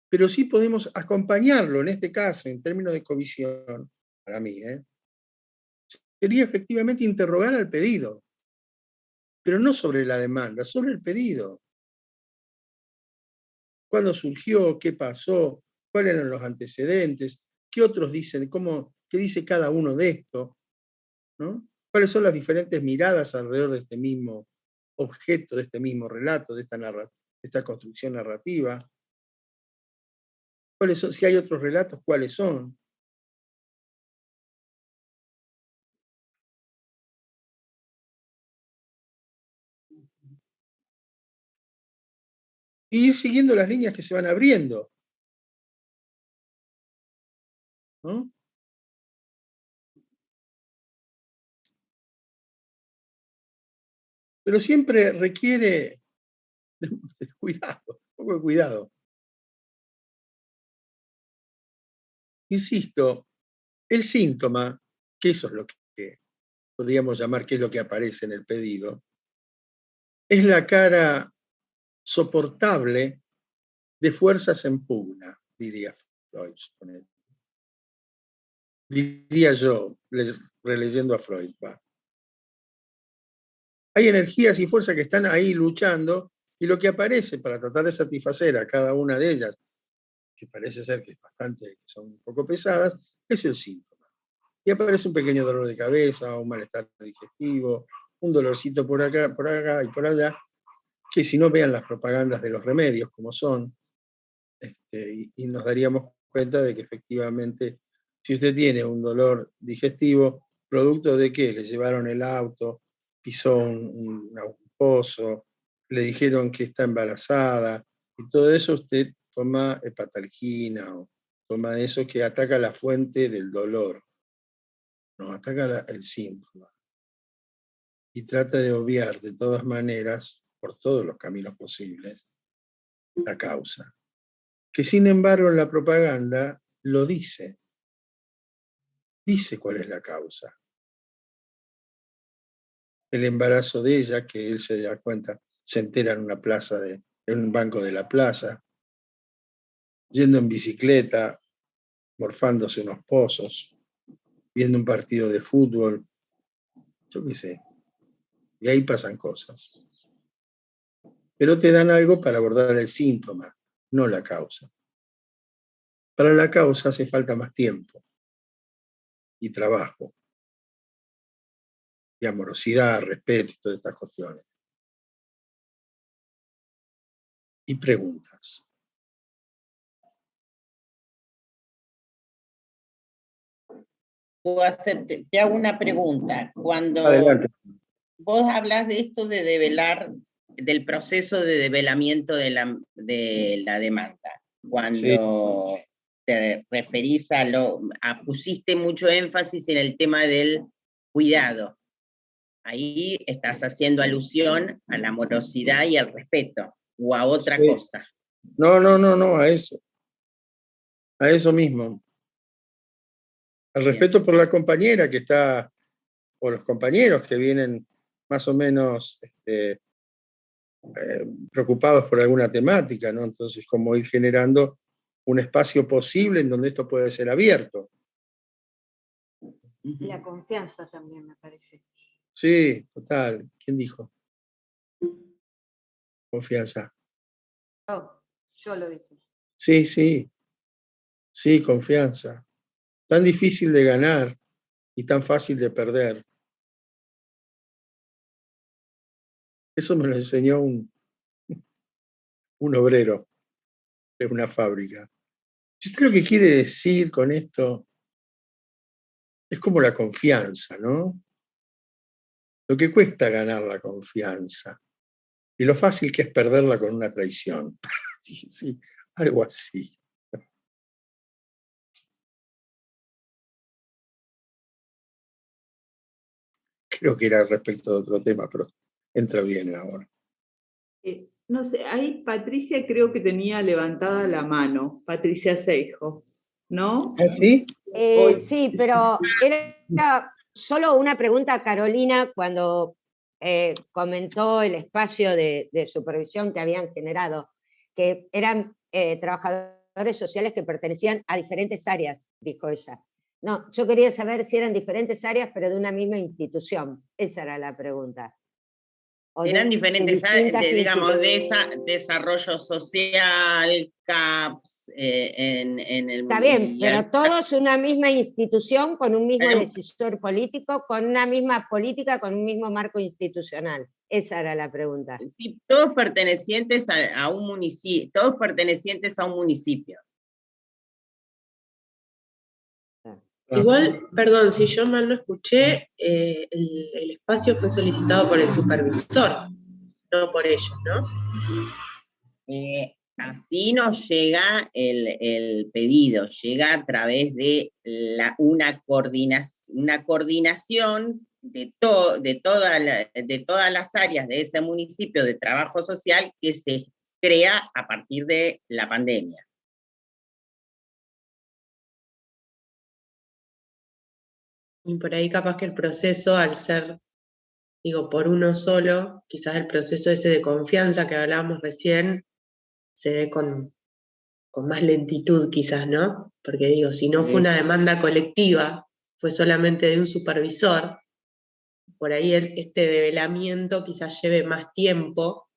Pero sí podemos acompañarlo, en este caso, en términos de covisión, para mí, sería efectivamente interrogar al pedido. pero no sobre la demanda, sobre el pedido. ¿Cuándo surgió? ¿Qué pasó? ¿Cuáles eran los antecedentes? ¿Qué otros dicen? ¿Qué dice cada uno de esto? ¿No? ¿Cuáles son las diferentes miradas alrededor de este mismo objeto, de este mismo relato, de esta construcción narrativa? ¿Cuáles son? Si hay otros relatos, ¿cuáles son? Y ir siguiendo las líneas que se van abriendo, ¿no? Pero siempre requiere de cuidado, un poco de cuidado. Insisto, el síntoma, que eso es lo que podríamos llamar que es lo que aparece en el pedido, es la cara soportable de fuerzas en pugna, diría Freud. Diría yo, releyendo a Freud. Va. Hay energías y fuerzas que están ahí luchando, y lo que aparece para tratar de satisfacer a cada una de ellas, que parece ser que son un poco pesadas, es el síntoma. Y aparece un pequeño dolor de cabeza, un malestar digestivo, un dolorcito por acá y por allá, que si no vean las propagandas de los remedios como son, y nos daríamos cuenta de que efectivamente, si usted tiene un dolor digestivo, producto de que le llevaron el auto, pisó un pozo, le dijeron que está embarazada, y todo eso usted toma hepatalgina o toma eso que ataca la fuente del dolor, no ataca el síntoma. Y trata de obviar de todas maneras, por todos los caminos posibles, la causa. Que sin embargo en la propaganda lo dice cuál es la causa. El embarazo de ella, que él se da cuenta, se entera en un banco de la plaza, yendo en bicicleta, morfándose unos pozos, viendo un partido de fútbol, yo qué sé, y ahí pasan cosas. Pero te dan algo para abordar el síntoma, no la causa. Para la causa hace falta más tiempo y trabajo, y amorosidad, respeto y todas estas cuestiones. Y preguntas. Te hago una pregunta. Cuando Adelante. vos hablas de esto de develar, del proceso de develamiento de la demanda, cuando sí, te referís pusiste mucho énfasis en el tema del cuidado. Ahí estás haciendo alusión a la amorosidad y al respeto, o a otra sí. cosa. No, a eso. A eso mismo. Al respeto por la compañera que está, o los compañeros que vienen más o menos preocupados por alguna temática, ¿no? Entonces, como ir generando un espacio posible en donde esto puede ser abierto. La confianza también, me parece. Sí, total. ¿Quién dijo? Confianza. Oh, yo lo dije. Sí, confianza. Tan difícil de ganar y tan fácil de perder. Eso me lo enseñó un obrero de una fábrica. ¿Usted lo que quiere decir con esto? Es como la confianza, ¿no? Lo que cuesta ganar la confianza y lo fácil que es perderla con una traición. Sí, algo así. Creo que era respecto de otro tema, pero entra bien ahora. No sé, ahí Patricia creo que tenía levantada la mano, Patricia Seijo, ¿no? ¿Ah, sí? Sí, pero era solo una pregunta a Carolina cuando comentó el espacio de supervisión que habían generado, que eran trabajadores sociales que pertenecían a diferentes áreas, dijo ella. No, yo quería saber si eran diferentes áreas, pero de una misma institución. Esa era la pregunta. o Eran diferentes, distintas digamos, desarrollo social, CAPS, en el... Está bien, pero todos una misma institución con un mismo Pero- decisor político, con una misma política, con un mismo marco institucional. Esa era la pregunta. Sí, todos pertenecientes a un municipio, todos pertenecientes a un municipio. Igual, perdón, si yo mal no escuché, el espacio fue solicitado por el supervisor, no por ellos, ¿no? Así nos llega el pedido, llega a través de una coordinación de todas las áreas de ese municipio de trabajo social que se crea a partir de la pandemia. Y por ahí capaz que el proceso, al ser, digo, por uno solo, quizás el proceso ese de confianza que hablábamos recién, se dé con más lentitud quizás, ¿no? Porque digo, si no fue una demanda colectiva, fue solamente de un supervisor, por ahí este develamiento quizás lleve más tiempo,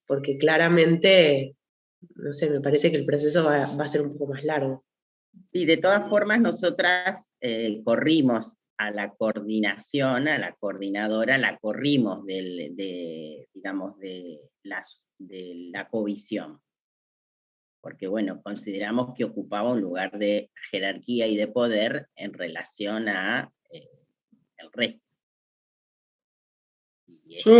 porque claramente, no sé, me parece que el proceso va a ser un poco más largo. Sí, de todas formas nosotras corrimos a la coordinación, a la coordinadora, la corrimos digamos, de la covisión. Porque, bueno, consideramos que ocupaba un lugar de jerarquía y de poder en relación a el resto. Yo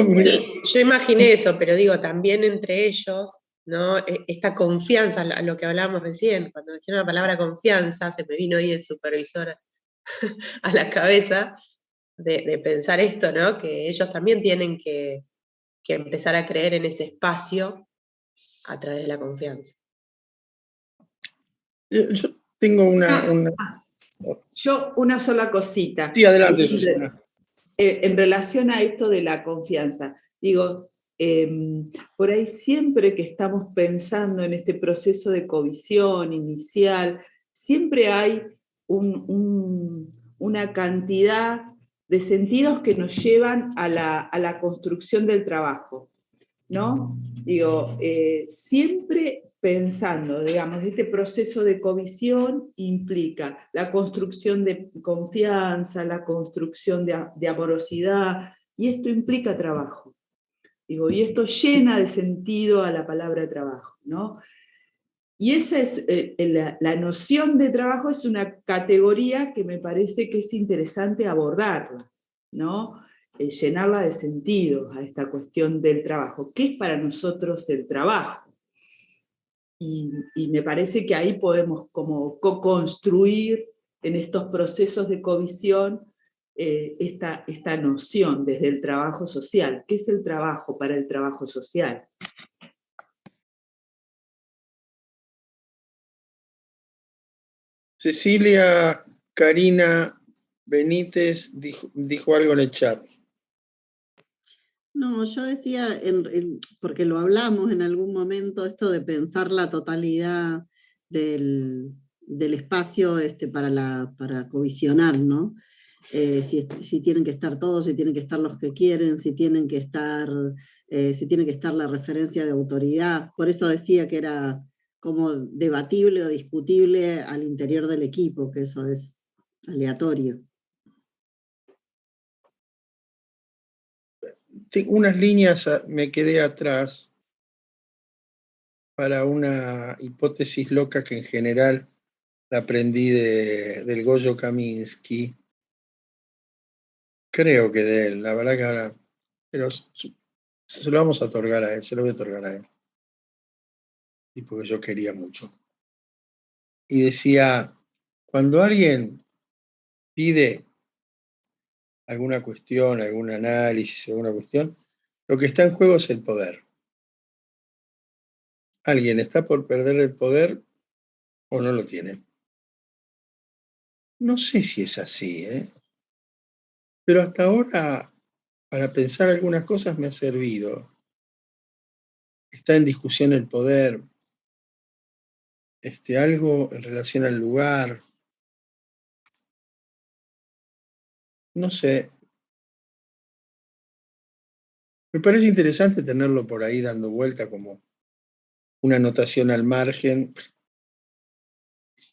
imaginé eso, pero digo, también entre ellos, ¿no? Esta confianza, lo que hablábamos recién, cuando dijeron la palabra confianza, se me vino ahí el supervisor a la cabeza de pensar esto, ¿no? Que ellos también tienen que empezar a creer en ese espacio a través de la confianza. Yo tengo Yo una sola cosita. Sí, adelante, Susana. En relación a esto de la confianza, digo, por ahí siempre que estamos pensando en este proceso de covisión inicial, siempre hay una cantidad de sentidos que nos llevan a la construcción del trabajo, ¿no? Digo, siempre pensando, digamos, este proceso de covisión implica la construcción de confianza, la construcción de amorosidad, y esto implica trabajo. Digo, y esto llena de sentido a la palabra trabajo, ¿no? Y esa es la noción de trabajo, es una categoría que me parece que es interesante abordarla, ¿no? Llenarla de sentido a esta cuestión del trabajo. ¿Qué es para nosotros el trabajo? Y me parece que ahí podemos como co-construir en estos procesos de covisión esta noción desde el trabajo social. ¿Qué es el trabajo para el trabajo social? Cecilia Karina Benítez dijo algo en el chat. No, yo decía, porque lo hablamos en algún momento, esto de pensar la totalidad del espacio para covisionar, ¿no? Si tienen que estar todos, si tienen que estar los que quieren, si tiene que estar la referencia de autoridad. Por eso decía que era como debatible o discutible al interior del equipo, que eso es aleatorio. Unas líneas me quedé atrás para una hipótesis loca que en general la aprendí del Goyo Kaminsky. Creo que de él, la verdad que ahora, pero se lo vamos a otorgar a él, se lo voy a otorgar a él. Y porque yo quería mucho. Y decía, cuando alguien pide alguna cuestión, algún análisis, alguna cuestión, lo que está en juego es el poder. Alguien está por perder el poder o no lo tiene. No sé si es así, pero hasta ahora, para pensar algunas cosas me ha servido. Está en discusión el poder, algo en relación al lugar. No sé. Me parece interesante tenerlo por ahí dando vuelta como una anotación al margen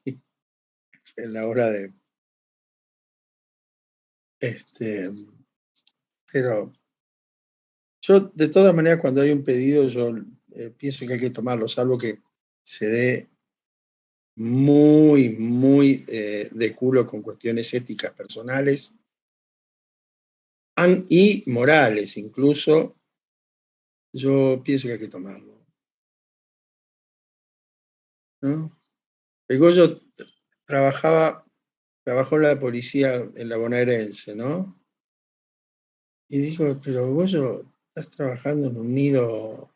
en la hora de... pero yo, de todas maneras, cuando hay un pedido, yo pienso que hay que tomarlo, salvo que se dé muy de culo con cuestiones éticas personales y morales incluso, yo pienso que hay que tomarlo, ¿no? El Goyo trabajó en la policía en la bonaerense, ¿no? Y dijo, pero Goyo, estás trabajando en un nido,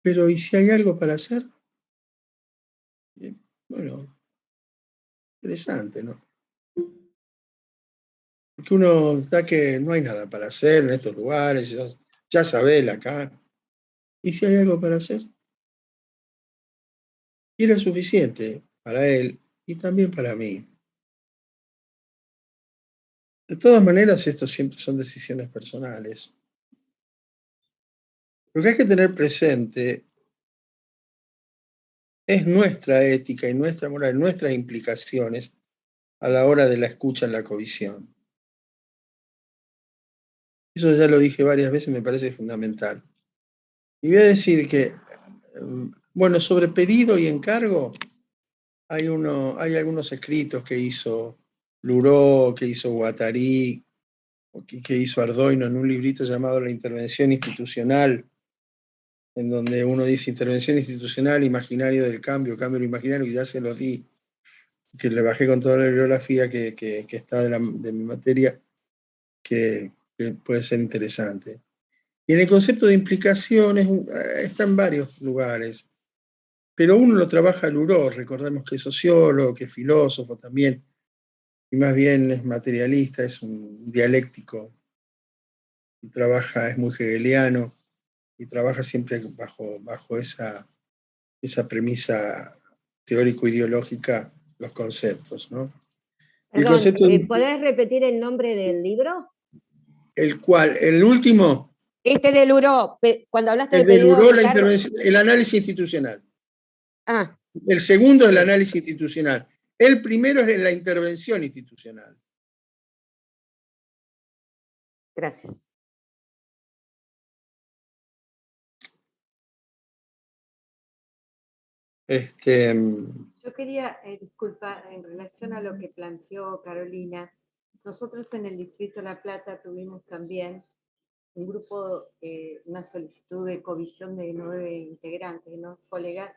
pero ¿y si hay algo para hacer? Bueno, interesante, ¿no? Porque uno está que no hay nada para hacer en estos lugares, ya sabés acá. ¿Y si hay algo para hacer? Y era suficiente para él y también para mí. De todas maneras, esto siempre son decisiones personales. Lo que hay que tener presente es nuestra ética y nuestra moral, nuestras implicaciones a la hora de la escucha en la covisión. Eso ya lo dije varias veces, me parece fundamental. Y voy a decir que, bueno, sobre pedido y encargo, hay algunos escritos que hizo Luró, que hizo Guattari, que hizo Ardoino en un librito llamado La Intervención Institucional, en donde uno dice intervención institucional, imaginario del cambio, cambio lo imaginario, que ya se lo di, que le bajé con toda la bibliografía que está de mi materia, que puede ser interesante. Y en el concepto de implicaciones está en varios lugares, pero uno lo trabaja Luró, recordemos que es sociólogo, que es filósofo también, y más bien es materialista, es un dialéctico, y es muy hegeliano, y trabaja siempre bajo esa premisa teórico-ideológica, los conceptos, ¿no? Y el Perdón, concepto, ¿podés repetir el nombre del libro? el último, Este de Luró, cuando hablaste el de de pedido Luró, de encargo. el análisis institucional. Ah, El segundo es el análisis institucional. El primero es la intervención institucional. gracias. Yo quería, disculpa, en relación a lo que planteó Carolina, nosotros en el Distrito de La Plata tuvimos también un grupo, una solicitud de comisión de 9 integrantes, ¿no? Colegas,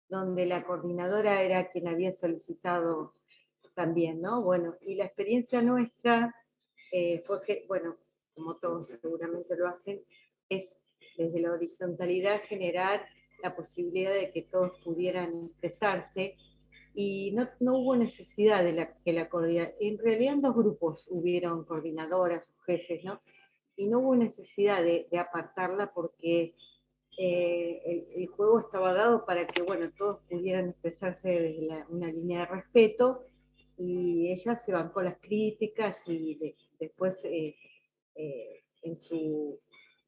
donde la coordinadora era quien había solicitado también, ¿no? Bueno, y la experiencia nuestra fue que, bueno, como todos seguramente lo hacen, es desde la horizontalidad generar la posibilidad de que todos pudieran expresarse y no hubo necesidad de que la coordinación, en realidad en dos grupos hubieron coordinadoras o jefes, ¿no? Y no hubo necesidad de apartarla porque el juego estaba dado para que, bueno, todos pudieran expresarse desde una línea de respeto y ella se bancó las críticas y después en su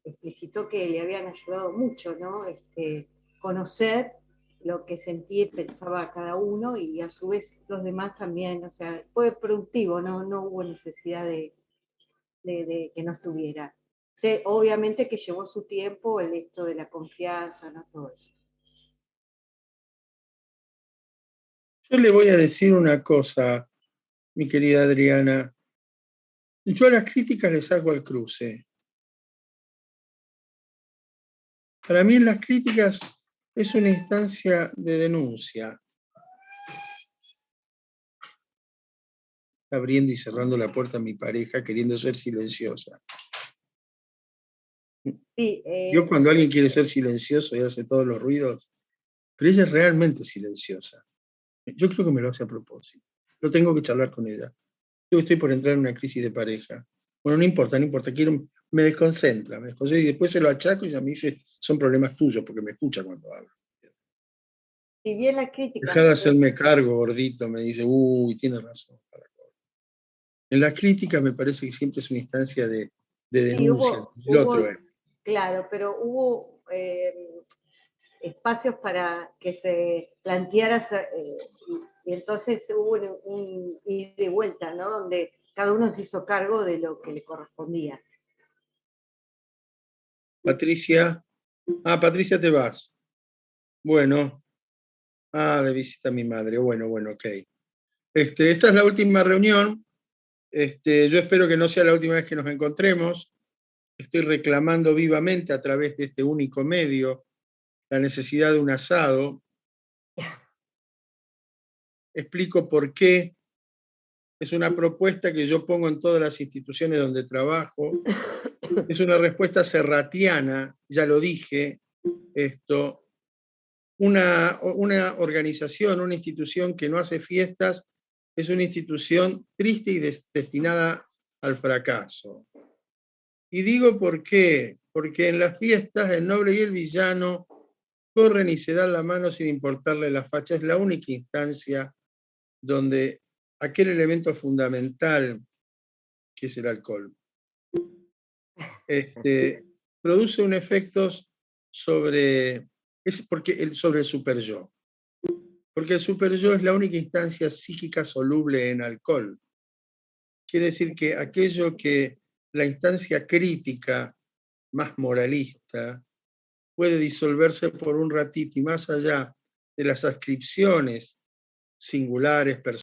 explicitó que le habían ayudado mucho, ¿no? Conocer lo que sentía y pensaba cada uno y a su vez los demás también, o sea, fue productivo, no hubo necesidad de que no estuviera. Obviamente que llevó su tiempo el esto de la confianza, ¿no? Todo eso. Yo le voy a decir una cosa, mi querida Adriana. Yo a las críticas les hago al cruce. Para mí en las críticas es una instancia de denuncia. Abriendo y cerrando la puerta a mi pareja, queriendo ser silenciosa. Sí, Yo cuando alguien quiere ser silencioso y hace todos los ruidos, pero ella es realmente silenciosa. Yo creo que me lo hace a propósito. Lo tengo que charlar con ella. Yo estoy por entrar en una crisis de pareja. Bueno, no importa, me desconcentra, y después se lo achaco y ella me dice, son problemas tuyos, porque me escucha cuando hablo. Si bien la crítica... Dejá de hacerme cargo, gordito, me dice, uy, tiene razón. En la crítica me parece que siempre es una instancia de de Sí, denuncia. El otro es. claro, pero hubo espacios para que se planteara, y entonces hubo un ida y vuelta, ¿no? Donde cada uno se hizo cargo de lo que le correspondía. Patricia. Patricia, te vas. Bueno. De visita a mi madre. Bueno, ok. Esta es la última reunión. Yo espero que no sea la última vez que nos encontremos. Estoy reclamando vivamente a través de este único medio la necesidad de un asado. Explico por qué. Es una propuesta que yo pongo en todas las instituciones donde trabajo. Es una respuesta serratiana, ya lo dije, una organización, una institución que no hace fiestas, es una institución triste y destinada al fracaso. Y digo por qué, porque en las fiestas el noble y el villano corren y se dan la mano sin importarle la facha. Es la única instancia donde aquel elemento fundamental, que es el alcohol, produce un efecto sobre el superyo. Porque el superyo es la única instancia psíquica soluble en alcohol. Quiere decir que aquello que la instancia crítica más moralista puede disolverse por un ratito y más allá de las ascripciones singulares, personales,